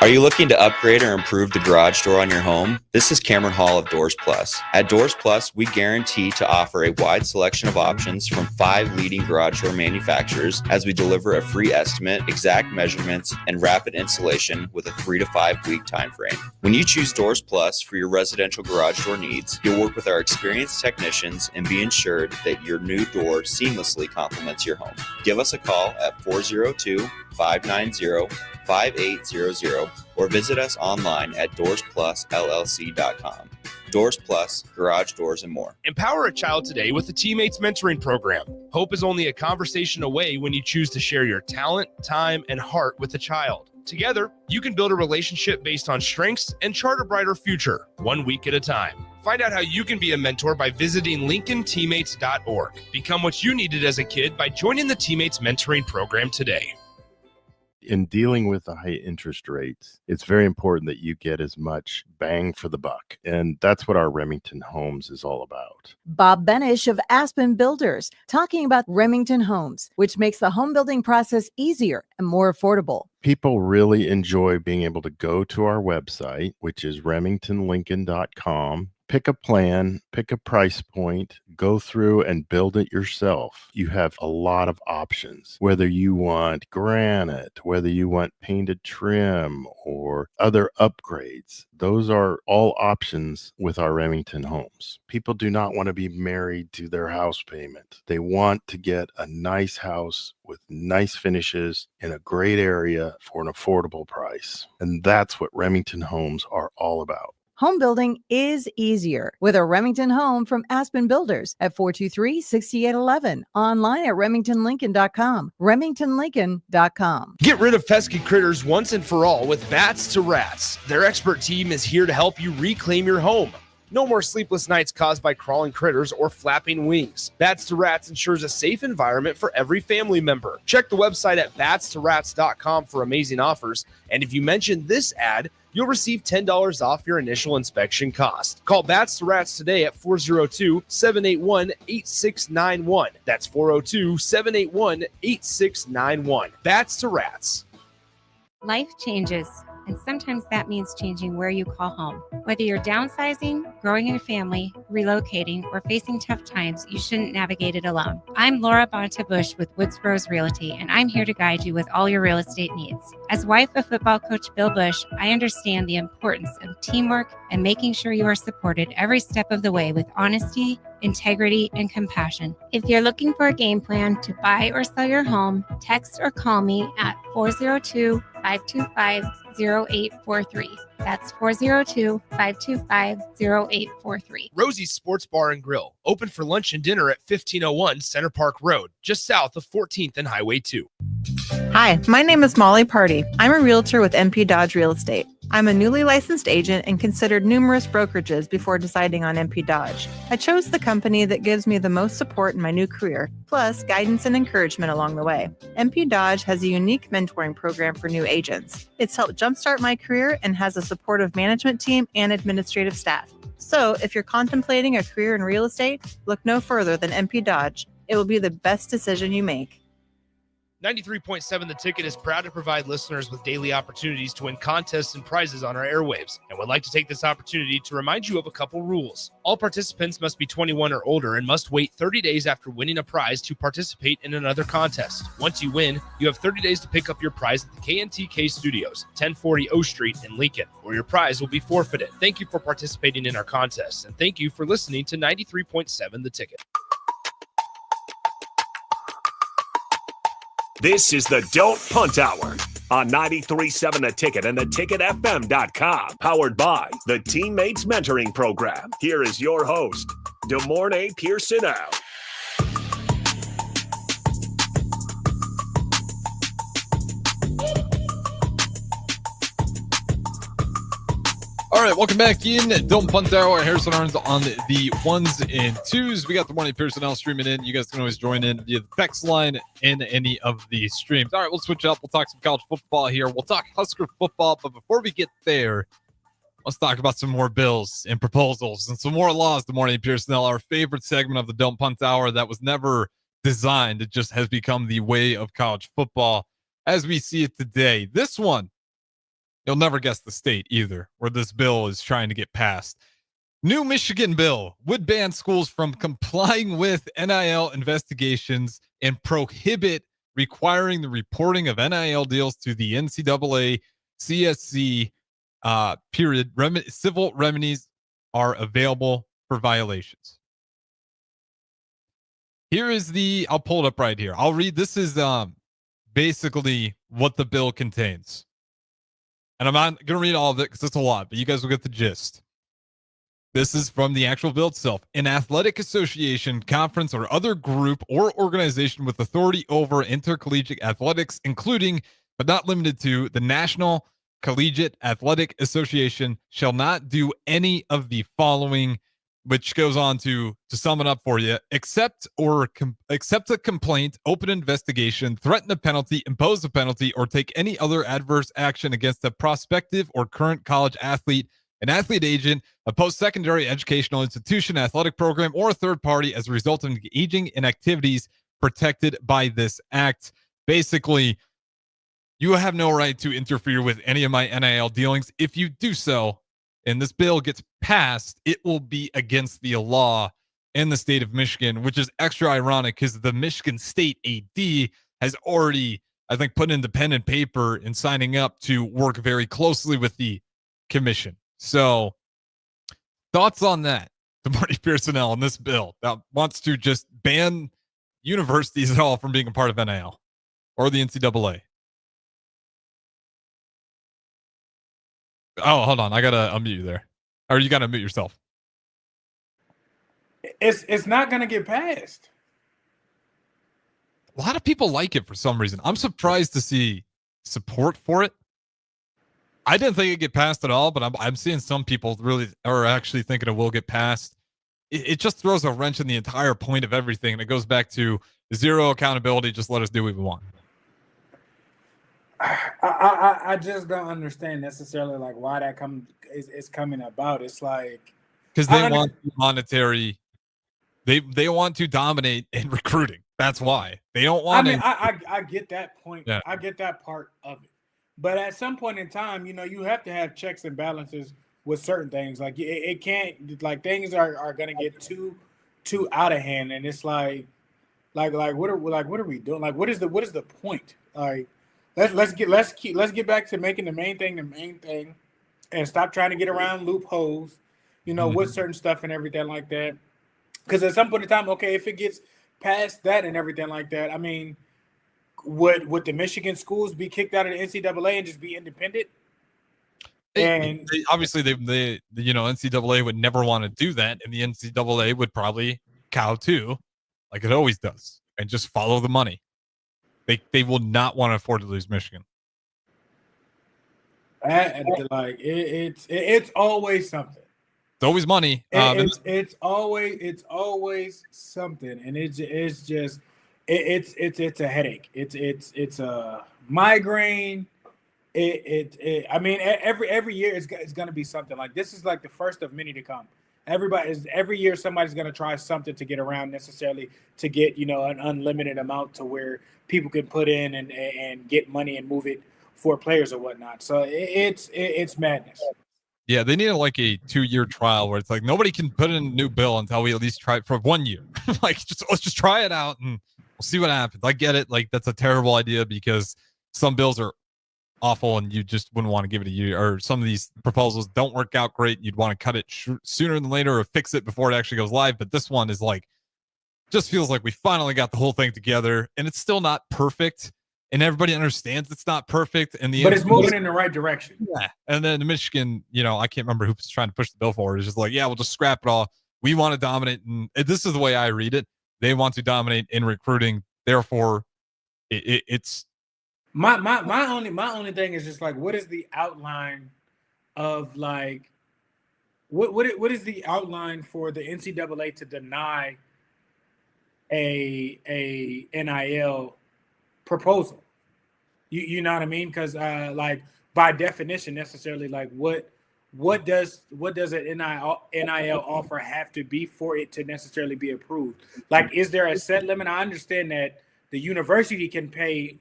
Are you looking to upgrade or improve the garage door on your home? This is Cameron Hall of Doors Plus. At Doors Plus, we guarantee to offer a wide selection of options from 5 leading garage door manufacturers as we deliver a free estimate, exact measurements, and rapid installation with a 3 to 5 week time frame. When you choose Doors Plus for your residential garage door needs, you'll work with our experienced technicians and be ensured that your new door seamlessly complements your home. Give us a call at 402-590-5800 or visit us online at DoorsPlusLLC.com. Doors Plus, garage doors, and more. Empower a child today with the Teammates Mentoring Program. Hope is only a conversation away when you choose to share your talent, time, and heart with the child. Together, you can build a relationship based on strengths and chart a brighter future, 1 week at a time. Find out how you can be a mentor by visiting LincolnTeammates.org. Become what you needed as a kid by joining the Teammates Mentoring Program today. In dealing with the high interest rates, it's very important that you get as much bang for the buck. And that's what our Remington Homes is all about. Bob Benish of Aspen Builders talking about Remington Homes, which makes the home building process easier and more affordable. People really enjoy being able to go to our website, which is remingtonlincoln.com. Pick a plan, pick a price point, go through and build it yourself. You have a lot of options, whether you want granite, whether you want painted trim or other upgrades. Those are all options with our Remington Homes. People do not want to be married to their house payment. They want to get a nice house with nice finishes in a great area for an affordable price. And that's what Remington Homes are all about. Home building is easier with a Remington home from Aspen Builders at 423-6811. Online at remingtonlincoln.com. remingtonlincoln.com. Get rid of pesky critters once and for all with Bats to Rats. Their expert team is here to help you reclaim your home. No more sleepless nights caused by crawling critters or flapping wings. Bats to Rats ensures a safe environment for every family member. Check the website at batstorats.com for amazing offers. And if you mention this ad, you'll receive $10 off your initial inspection cost. Call Bats to Rats today at 402-781-8691. That's 402-781-8691. Bats to Rats. Life changes, and sometimes that means changing where you call home. Whether you're downsizing, growing a family, relocating, or facing tough times, you shouldn't navigate it alone. I'm Laura Bonta-Bush with Woodsboro's Realty, and I'm here to guide you with all your real estate needs. As wife of football coach Bill Bush, I understand the importance of teamwork and making sure you are supported every step of the way with honesty, integrity, and compassion. If you're looking for a game plan to buy or sell your home, text or call me at 402-525-0843. That's 402-525-0843. Rosie's Sports Bar and Grill, open for lunch and dinner at 1501 Center Park Road, just south of 14th and Highway 2. Hi, my name is Molly Party. I'm a realtor with MP Dodge Real Estate. I'm a newly licensed agent and considered numerous brokerages before deciding on MP Dodge. I chose the company that gives me the most support in my new career, plus guidance and encouragement along the way. MP Dodge has a unique mentoring program for new agents. It's helped jumpstart my career and has a supportive management team and administrative staff. So if you're contemplating a career in real estate, look no further than MP Dodge. It will be the best decision you make. 93.7 The Ticket is proud to provide listeners with daily opportunities to win contests and prizes on our airwaves, and would like to take this opportunity to remind you of a couple rules. All participants must be 21 or older and must wait 30 days after winning a prize to participate in another contest. Once you win, you have 30 days to pick up your prize at the KNTK Studios, 1040 O Street in Lincoln, or your prize will be forfeited. Thank you for participating in our contests, and thank you for listening to 93.7 The Ticket. This is the Don't Punt Hour on 93.7 The Ticket and theticketfm.com. Powered by the Teammates Mentoring Program. Here is your host, DeMornay Pierson-El. All right, welcome back in. Don't Punt Hour. Harrison Arns on the ones and twos. We got the morning Pierson-El streaming in. You guys can always join in via the text line in any of the streams. All right, we'll switch up. We'll talk some college football here. We'll talk Husker football. But before we get there, let's talk about some more bills and proposals and some more laws. The morning Pierson-El, our favorite segment of the Don't Punt Hour that was never designed. It just has become the way of college football as we see it today. This one, you'll never guess the state either where this bill is trying to get passed. New Michigan bill would ban schools from complying with NIL investigations and prohibit requiring the reporting of NIL deals to the NCAA, CSC, period. Civil remedies are available for violations. Here is I'll pull it up right here. I'll read. This is basically what the bill contains. And I'm not going to read all of it because it's a lot, but you guys will get the gist. This is from the actual bill itself. An athletic association, conference, or other group or organization with authority over intercollegiate athletics, including but not limited to the National Collegiate Athletic Association, shall not do any of the following, which goes on to sum it up for you: accept a complaint, open investigation, threaten a penalty, impose a penalty, or take any other adverse action against a prospective or current college athlete, an athlete agent, a post-secondary educational institution, athletic program, or a third party as a result of engaging in activities protected by this act. Basically, you have no right to interfere with any of my NIL dealings. If you do so, and this bill gets passed, it will be against the law in the state of Michigan, which is extra ironic because the Michigan State AD has already, I think, put in the pen and paper in signing up to work very closely with the commission. So, thoughts on that? The Marty Pierson-El on this bill that wants to just ban universities at all from being a part of NIL or the NCAA. Oh, hold on. I got to unmute you there. Or you got to mute yourself. It's not going to get passed. A lot of people like it for some reason. I'm surprised to see support for it. I didn't think it'd get passed at all, but I'm seeing some people really are actually thinking it will get passed. It just throws a wrench in the entire point of everything. And it goes back to zero accountability. Just let us do what we want. I just don't understand necessarily like why that is coming about. It's like because they want monetary. They want to dominate in recruiting. That's why they don't want. I get that point. Yeah. I get that part of it, But at some point in time, you have to have checks and balances with certain things. Like it can't, like things are gonna get too out of hand, and it's like what are we doing? Like what is the point? Like let's get back to making the main thing, and stop trying to get around loopholes, with certain stuff and everything like that. Because at some point in time, okay, if it gets past that and everything like that, I mean, would the Michigan schools be kicked out of the NCAA and just be independent? And obviously, they NCAA would never want to do that, and the NCAA would probably cow too, like it always does, and just follow the money. They will not want to afford to lose Michigan. It's always something. It's always money. It's always something, and it's a headache. It's a migraine. I mean, every year it's going to be something. Like this is like the first of many to come. Every year somebody's going to try something to get around necessarily to get an unlimited amount to where people can put in and get money and move it for players or whatnot. So it's madness. Yeah, they need like a 2-year trial where it's like nobody can put in a new bill until we at least try it for 1 year. Like let's just try it out and we'll see what happens. I get it. Like that's a terrible idea because some bills are awful and you just wouldn't want to give it a year, or some of these proposals don't work out great. You'd want to cut it sooner than later or fix it before it actually goes live. But this one is like, just feels like we finally got the whole thing together, and it's still not perfect. And everybody understands it's not perfect. And but it's moving in the right direction. Yeah. And then the Michigan, I can't remember who's trying to push the bill forward. It's just like, yeah, we'll just scrap it all. We want to dominate. And this is the way I read it. They want to dominate in recruiting. Therefore, it's my only thing is just like, what is the outline of like, what is the outline for the NCAA to deny a NIL proposal? You know what I mean? Because like by definition, necessarily, like what does an NIL offer have to be for it to necessarily be approved? Like, is there a set limit? I understand that the university can pay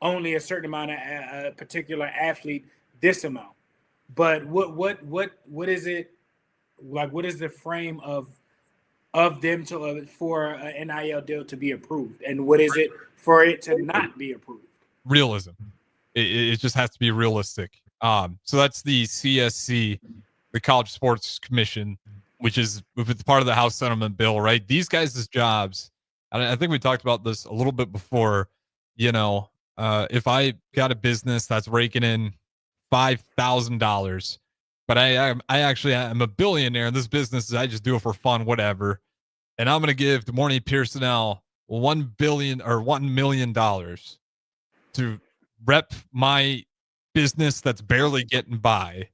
only a certain amount of a particular athlete this amount, but what is it like? What is the frame of them to for an NIL deal to be approved, and what is it for it to not be approved? Realism. It just has to be realistic. So that's the CSC, the College Sports Commission, which is part of the House Settlement Bill, right? These guys' jobs, and I think we talked about this a little bit before, if I got a business that's raking in $5,000, but I actually am a billionaire in this business, I just do it for fun, whatever. And I'm going to give Des Moines Pierson-El $1 million to rep my business that's barely getting by.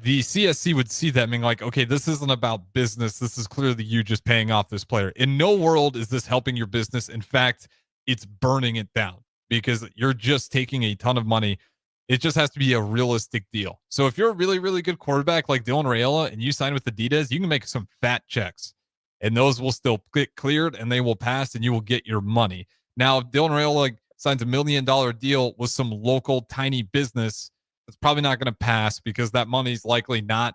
The CSC would see that and being like, okay, this isn't about business. This is clearly you just paying off this player. In no world is this helping your business. In fact, it's burning it down because you're just taking a ton of money. It just has to be a realistic deal. So if you're a really, really good quarterback like Dylan Raiola and you sign with Adidas, you can make some fat checks. And those will still get cleared and they will pass and you will get your money. Now, if Dylan Raiola signs $1 million deal with some local tiny business, it's probably not going to pass because that money's likely not.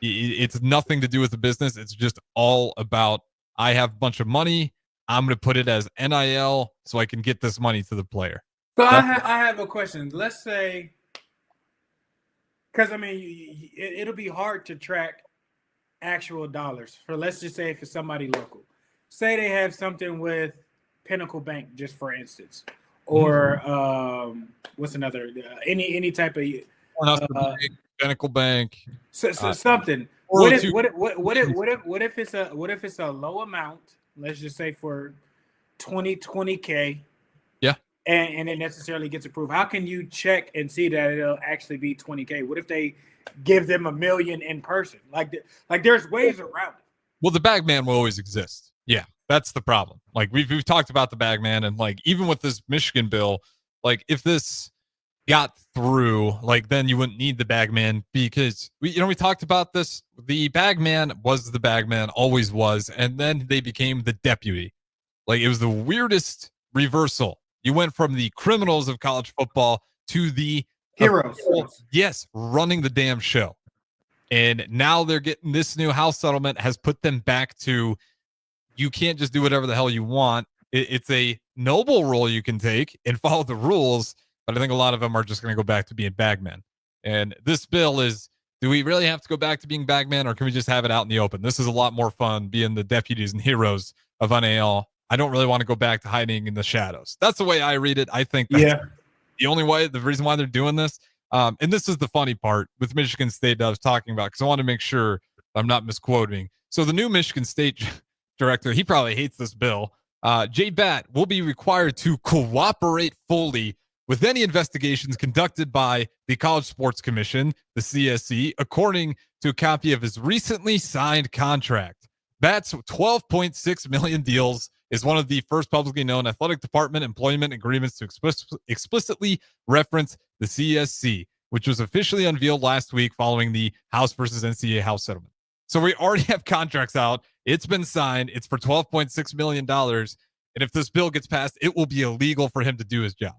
It's nothing to do with the business. It's just all about, I have a bunch of money. I'm going to put it as NIL so I can get this money to the player. So I have a question. Let's say, because I mean, it'll be hard to track actual dollars. For let's just say if it's somebody local, say they have something with Pinnacle Bank, just for instance, or what's another any type of Pinnacle Bank, something. What if it's a low amount? Let's just say for 20K. Yeah. And it necessarily gets approved. How can you check and see that it'll actually be 20K? What if they give them $1 million in person? Like there's ways around it. Well, the bag man will always exist. Yeah, that's the problem. Like we've talked about the bag man, and like even with this Michigan bill, like if this got through, like then you wouldn't need the bag man because we talked about this. The bag man was the bag man, always was, and then they became the deputy. Like it was the weirdest reversal. You went from the criminals of college football to the heroes. Yes, running the damn show. And now they're getting this new house settlement has put them back to, you can't just do whatever the hell you want. It's a noble role you can take and follow the rules, but I think a lot of them are just going to go back to being bagmen. And this bill is, do we really have to go back to being bagmen, or can we just have it out in the open? This is a lot more fun being the deputies and heroes of NAL. I don't really want to go back to hiding in the shadows. That's the way I read it. I think that's the only way, the reason why they're doing this. And this is the funny part with Michigan State that I was talking about, because I want to make sure I'm not misquoting. So the new Michigan State director, he probably hates this bill. Jay Batt will be required to cooperate fully with any investigations conducted by the College Sports Commission, the CSC, according to a copy of his recently signed contract. Batt's $12.6 million deals is one of the first publicly known athletic department employment agreements to explicitly reference the CSC, which was officially unveiled last week following the House versus NCAA House settlement. So we already have contracts out. It's been signed. It's for $12.6 million. And if this bill gets passed, it will be illegal for him to do his job.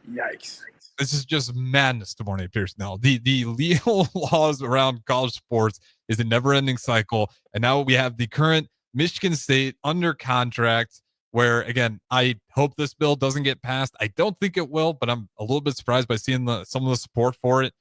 Yikes. This is just madness to Mornay Pierson-El. The legal laws around college sports is a never-ending cycle. And now we have the current Michigan State under contract where, again, I hope this bill doesn't get passed. I don't think it will, but I'm a little bit surprised by seeing some of the support for it.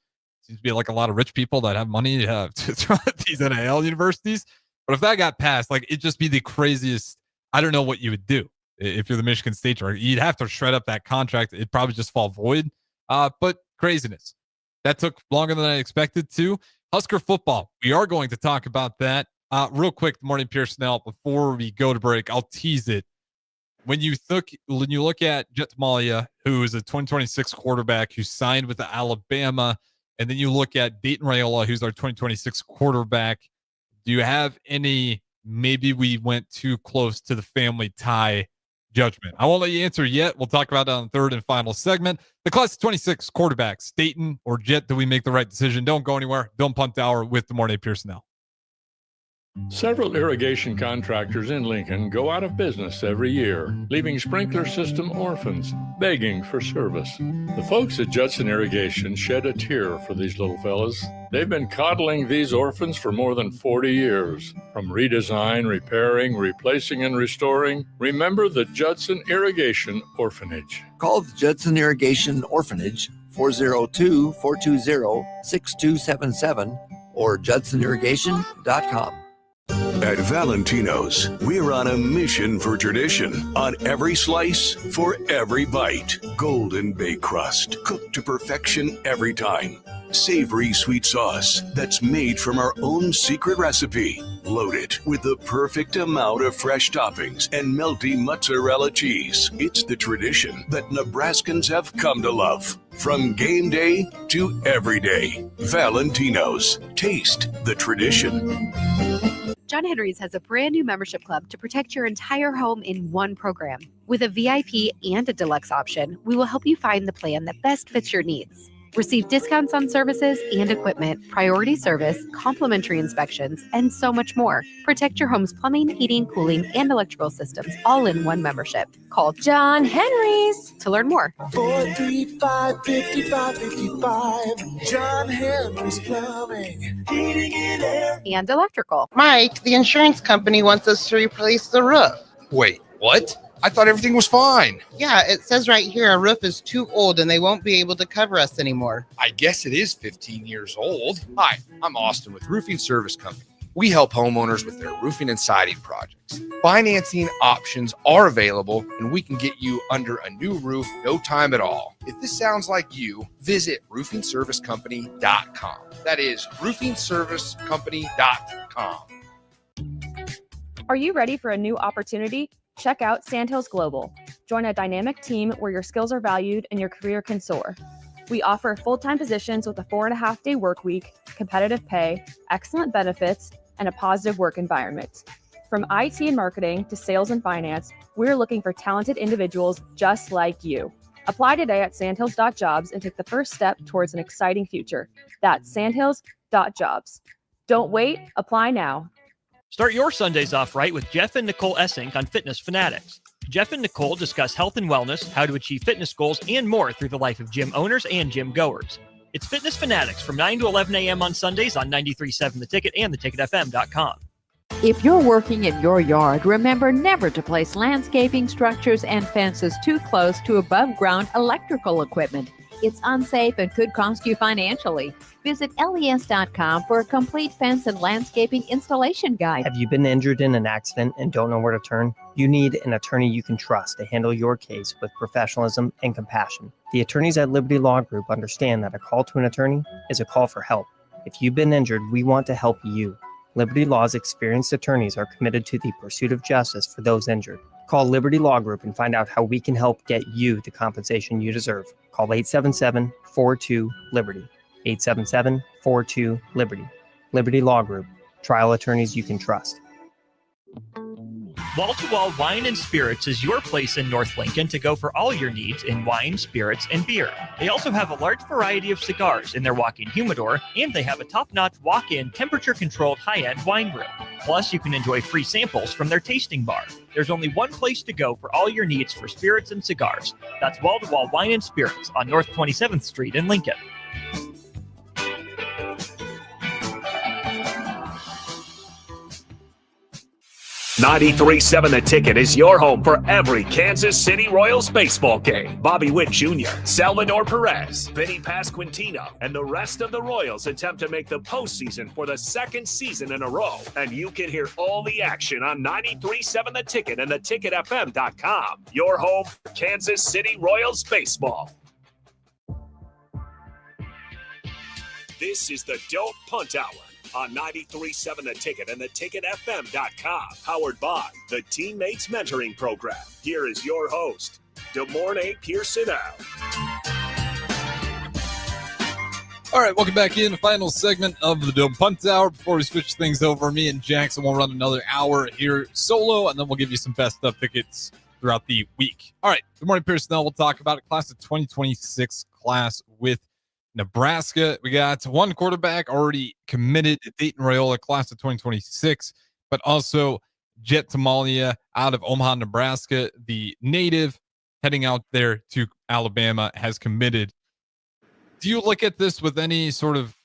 Seems to be like a lot of rich people that have money to throw at these NIL universities. But if that got passed, like, it'd just be the craziest. I don't know what you would do if you're the Michigan State director. You'd have to shred up that contract. It'd probably just fall void. But craziness. That took longer than I expected to. Husker football. We are going to talk about that. Real quick, Morning Pierson-El, before we go to break, I'll tease it. When you look at Jet Tamalia, who is a 2026 quarterback who signed with Alabama, and then you look at Dayton Raiola, who's our 2026 quarterback, do you have any, maybe we went too close to the family tie judgment? I won't let you answer yet. We'll talk about that on the third and final segment. The class of 26 quarterbacks, Dayton or Jet, do we make the right decision? Don't go anywhere. Don't punt hour with the Mornay Pierson-El. Several irrigation contractors in Lincoln go out of business every year, leaving sprinkler system orphans begging for service. The folks at Judson Irrigation shed a tear for these little fellas. They've been coddling these orphans for more than 40 years. From redesign, repairing, replacing, and restoring, remember the Judson Irrigation Orphanage. Call the Judson Irrigation Orphanage 402-420-6277 or judsonirrigation.com. At Valentino's, we're on a mission for tradition. On every slice, for every bite. Golden baked crust, cooked to perfection every time. Savory sweet sauce that's made from our own secret recipe. Loaded with the perfect amount of fresh toppings and melty mozzarella cheese. It's the tradition that Nebraskans have come to love. From game day to every day. Valentino's. Taste the tradition. John Henry's has a brand new membership club to protect your entire home in one program. With a VIP and a deluxe option, we will help you find the plan that best fits your needs. Receive discounts on services and equipment, priority service, complimentary inspections, and so much more. Protect your home's plumbing, heating, cooling, and electrical systems all in one membership. Call John Henry's to learn more. 435-5555. John Henry's Plumbing, Heating and Air, and Electrical. Mike, the insurance company wants us to replace the roof. Wait, what? I thought everything was fine. Yeah, it says right here our roof is too old and they won't be able to cover us anymore. I guess it is 15 years old. Hi, I'm Austin with Roofing Service Company. We help homeowners with their roofing and siding projects. Financing options are available and we can get you under a new roof no time at all. If this sounds like you, visit roofingservicecompany.com. That is roofingservicecompany.com. Are you ready for a new opportunity? Check out Sandhills Global. Join a dynamic team where your skills are valued and your career can soar. We offer full-time positions with a 4.5-day work week, competitive pay, excellent benefits, and a positive work environment. From IT and marketing to sales and finance, we're looking for talented individuals just like you. Apply today at sandhills.jobs and take the first step towards an exciting future. That's sandhills.jobs. Don't wait, apply now. Start your Sundays off right with Jeff and Nicole Essink on Fitness Fanatics. Jeff and Nicole discuss health and wellness, how to achieve fitness goals, and more through the life of gym owners and gym goers. It's Fitness Fanatics from 9 to 11 a.m. on Sundays on 93.7 The Ticket and theticketfm.com. If you're working in your yard, remember never to place landscaping structures and fences too close to above-ground electrical equipment. It's unsafe and could cost you financially. Visit les.com for a complete fence and landscaping installation guide. Have you been injured in an accident and don't know where to turn? You need an attorney you can trust to handle your case with professionalism and compassion. The attorneys at Liberty Law Group understand that a call to an attorney is a call for help. If you've been injured, we want to help you. Liberty Law's experienced attorneys are committed to the pursuit of justice for those injured. Call Liberty Law Group and find out how we can help get you the compensation you deserve. Call 877-42-LIBERTY. 877-42-LIBERTY. Liberty Law Group. Trial attorneys you can trust. Wall to Wall Wine and Spirits is your place in North Lincoln to go for all your needs in wine, spirits, and beer. They also have a large variety of cigars in their walk-in humidor, and they have a top-notch walk-in temperature-controlled high-end wine room. Plus, you can enjoy free samples from their tasting bar. There's only one place to go for all your needs for spirits and cigars. That's Wall to Wall Wine and Spirits on North 27th Street in Lincoln. 93.7 The Ticket is your home for every Kansas City Royals baseball game. Bobby Witt Jr., Salvador Perez, Vinny Pasquantino, and the rest of the Royals attempt to make the postseason for the second season in a row. And you can hear all the action on 93.7 The Ticket and theticketfm.com. Your home for Kansas City Royals baseball. This is the Don't Punt Hour on 93.7 The Ticket and theticketfm.com. Powered by the Teammates Mentoring Program. Here is your host, DeMornay Pierson-El. All right, welcome back in the final segment of the Don't Punt Hour. Before we switch things over, me and Jackson will run another hour here solo, and then we'll give you some best of tickets throughout the week. All right, good morning, Pierson-El. We'll talk about a class of 2026 class with Nebraska. We got one quarterback already committed at Dayton Rayola, class of 2026, but also Jet Tamalia out of Omaha, Nebraska, the native heading out there to Alabama, has committed. Do you look at this with any sort of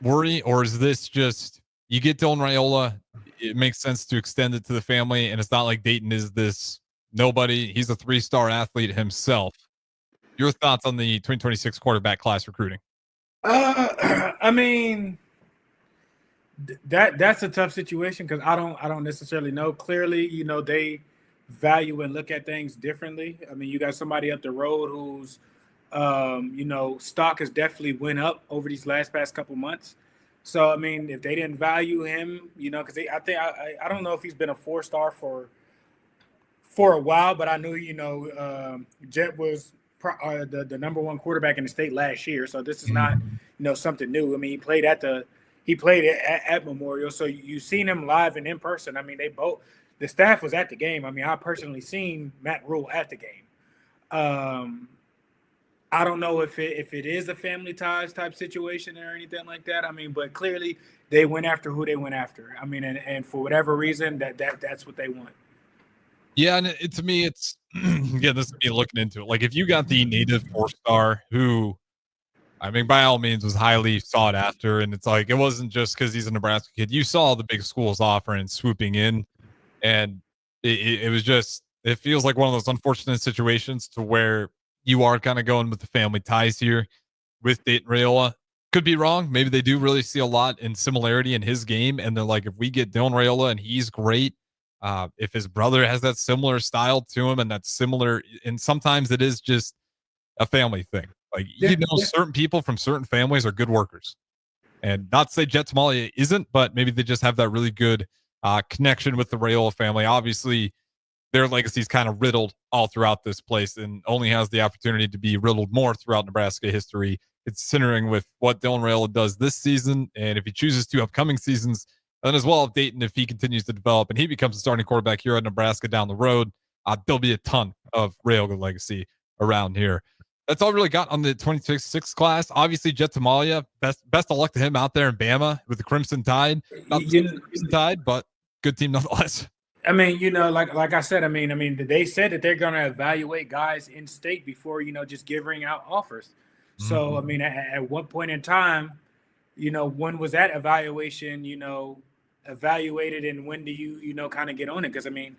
worry, or is this just you get Dylan Raiola, it makes sense to extend it to the family, and it's not like Dayton is this nobody. He's a 3-star athlete himself. Your thoughts on the 2026 quarterback class recruiting? I mean, that's a tough situation because I don't necessarily know. Clearly, you know, they value and look at things differently. I mean, you got somebody up the road who's, you know, stock has definitely went up over these past couple months. So, I mean, if they didn't value him, you know, because I don't know if he's been a 4-star for a while, but I knew, you know, Jet was the number one quarterback in the state last year, so this is not, you know, something new. I mean, he played at Memorial, so you've seen him live and in person. I mean, the staff was at the game. I mean, I personally seen Matt Rule at the game. I don't know if it is a family ties type situation or anything like that. I mean, but clearly they went after who they went after. I mean, and for whatever reason, that's what they want. Yeah, and to me, it's again, this is me looking into it. Like, if you got the native 4-star who, I mean, by all means, was highly sought after, and it's like it wasn't just because he's a Nebraska kid. You saw the big schools offering and swooping in, and it was just, it feels like one of those unfortunate situations to where you are kind of going with the family ties here with Dayton Raiola. Could be wrong. Maybe they do really see a lot in similarity in his game, and they're like, if we get Dylan Raiola and he's great. If his brother has that similar style to him and that's similar, and sometimes it is just a family thing. Like, you know, certain people from certain families are good workers, and not to say Jet Tamalia isn't, but maybe they just have that really good connection with the Raiola family. Obviously, their legacy is kind of riddled all throughout this place and only has the opportunity to be riddled more throughout Nebraska history, considering with what Dylan Raiola does this season, and if he chooses to upcoming seasons. And as well, if Dayton, if he continues to develop and he becomes a starting quarterback here at Nebraska down the road, there'll be a ton of Raiola legacy around here. That's all we really got on the 2026 class. Obviously, Jet Tamalia, best of luck to him out there in Bama with the Crimson Tide. Not the Crimson Tide, but good team nonetheless. I mean, like I said, I mean, they said that they're going to evaluate guys in state before, just giving out offers. So, I mean, at what point in time, when was that evaluation, evaluated, and when do you, kind of get on it? Because I mean,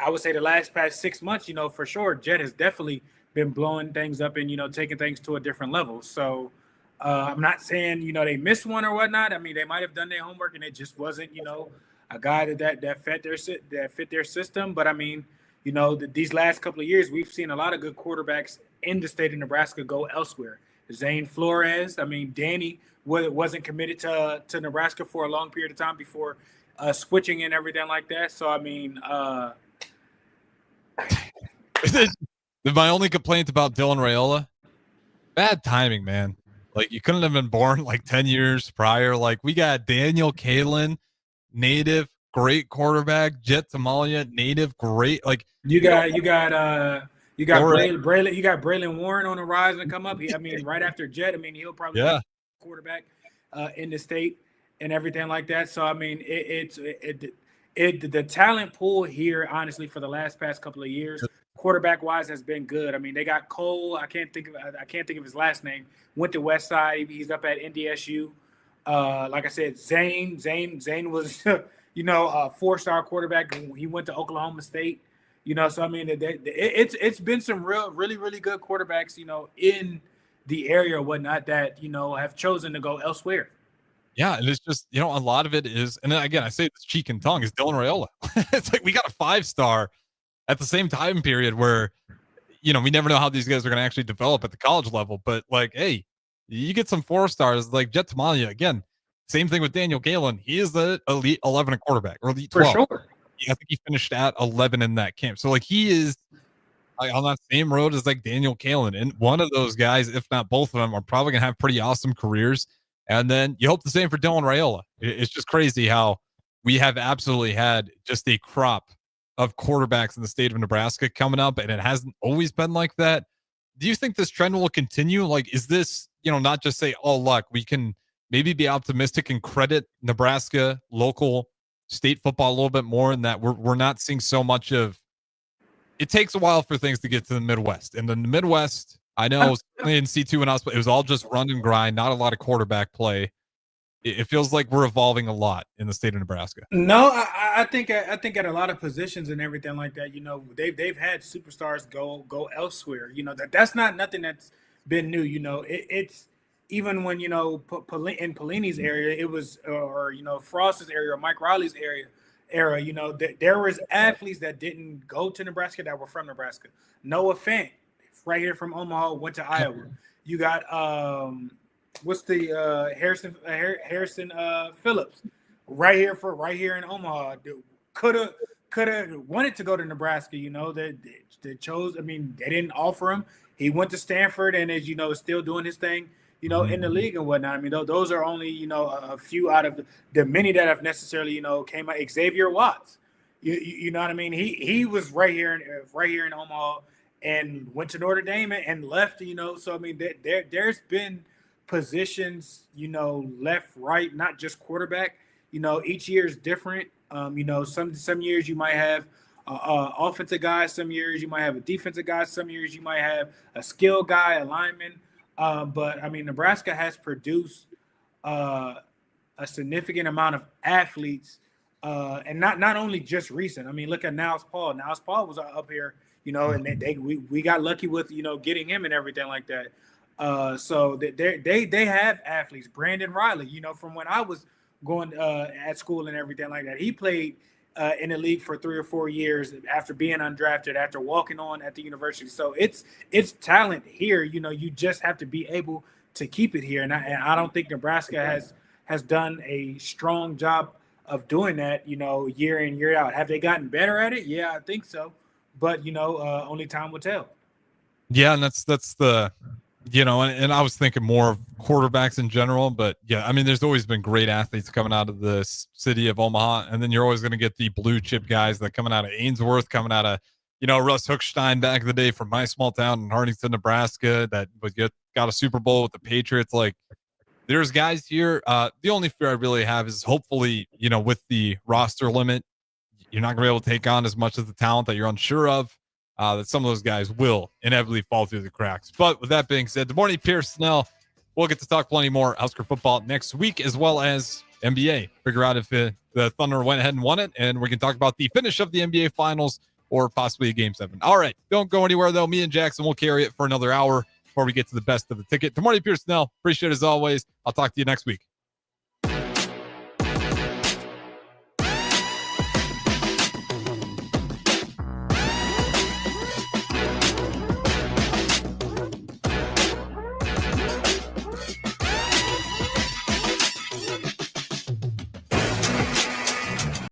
I would say the past 6 months, for sure, Jet has definitely been blowing things up and taking things to a different level. So, I'm not saying they missed one or whatnot. I mean, they might have done their homework and it just wasn't a guy that fit their system. But I mean, these last couple of years, we've seen a lot of good quarterbacks in the state of Nebraska go elsewhere. Zane Flores, I mean, Danny wasn't committed to Nebraska for a long period of time before switching and everything like that. So I mean, my only complaint about Dylan Raiola, bad timing, man. Like, you couldn't have been born like 10 years prior. Like, we got Daniel Kalen, native, great quarterback. Jet Tamalia, native, great. Like, you got Braylon Warren on the rise and come up. I mean, right after Jet, I mean, he'll probably be quarterback in the state and everything like that. So I mean, the talent pool here, honestly, for the past couple of years, quarterback wise, has been good. I mean, they got Cole. I can't think of his last name. Went to West Side. He's up at NDSU. Like I said, Zane was a 4-star quarterback. He went to Oklahoma State. So I mean, it's been some really good quarterbacks, in the area or whatnot that have chosen to go elsewhere. Yeah, and it's just, a lot of it is, and then again, I say this cheek and tongue, is Dylan Raiola. It's like we got a 5-star at the same time period where, we never know how these guys are going to actually develop at the college level. But like, hey, you get some 4-stars like Jet Tamalia. Again, same thing with Daniel Galen. He is the elite 11 at quarterback, or elite 12. For sure. I think he finished at 11 in that camp. So like, he is on that same road as like Daniel Kalen. And one of those guys, if not both of them, are probably going to have pretty awesome careers. And then you hope the same for Dylan Raiola. It's just crazy how we have absolutely had just a crop of quarterbacks in the state of Nebraska coming up, and it hasn't always been like that. Do you think this trend will continue? Like, is this, not just say, oh, luck, we can maybe be optimistic and credit Nebraska local state football a little bit more, in that we're not seeing so much of, it takes a while for things to get to the Midwest. And in the Midwest, I know in C2 and us, but it was all just run and grind, not a lot of quarterback play. It feels like we're evolving a lot in the state of Nebraska. No, I think at a lot of positions and everything like that, they've had superstars go elsewhere. That's not nothing that's been new. It's even when in Pelini's area, it was, or Frost's area, or Mike Riley's era. There was athletes that didn't go to Nebraska that were from Nebraska. Noah Fant, right here from Omaha, went to Iowa. You got what's the Harrison Phillips, right here in Omaha. Could have wanted to go to Nebraska. They chose. I mean, they didn't offer him. He went to Stanford and is still doing his thing. In the league and whatnot. I mean, those are only a few out of the many that have necessarily came out. Xavier Watts, you know what I mean. He was right here in Omaha and went to Notre Dame and left. So I mean, there's been positions, left, right, not just quarterback. Each year is different. Some years you might have offensive guys. Some years you might have a defensive guy. Some years you might have a skill guy, a lineman. But I mean, Nebraska has produced a significant amount of athletes, and not only just recent. I mean, look at Niles Paul. Niles Paul was up here, and we got lucky with getting him and everything like that. So they have athletes. Brandon Riley, from when I was going at school and everything like that, he played in the league for 3 or 4 years after being undrafted, after walking on at the university. So it's talent here. You just have to be able to keep it here. And I don't think Nebraska has done a strong job of doing that, year in, year out. Have they gotten better at it? Yeah, I think so. But, only time will tell. Yeah, and that's the, and I was thinking more of quarterbacks in general, but yeah, I mean, there's always been great athletes coming out of the city of Omaha, and then you're always going to get the blue chip guys that coming out of Ainsworth, coming out of, Russ Hookstein back in the day from my small town in Hartington, Nebraska, that got a Super Bowl with the Patriots. Like, there's guys here. The only fear I really have is hopefully, with the roster limit, you're not going to be able to take on as much of the talent that you're unsure of. That some of those guys will inevitably fall through the cracks. But with that being said, good morning, Pierson-El. We'll get to talk plenty more Husker football next week, as well as NBA. Figure out if the Thunder went ahead and won it, and we can talk about the finish of the NBA Finals or possibly a Game 7. All right, don't go anywhere, though. Me and Jackson will carry it for another hour before we get to the best of the ticket. Good morning, Pierson-El. Appreciate it as always. I'll talk to you next week.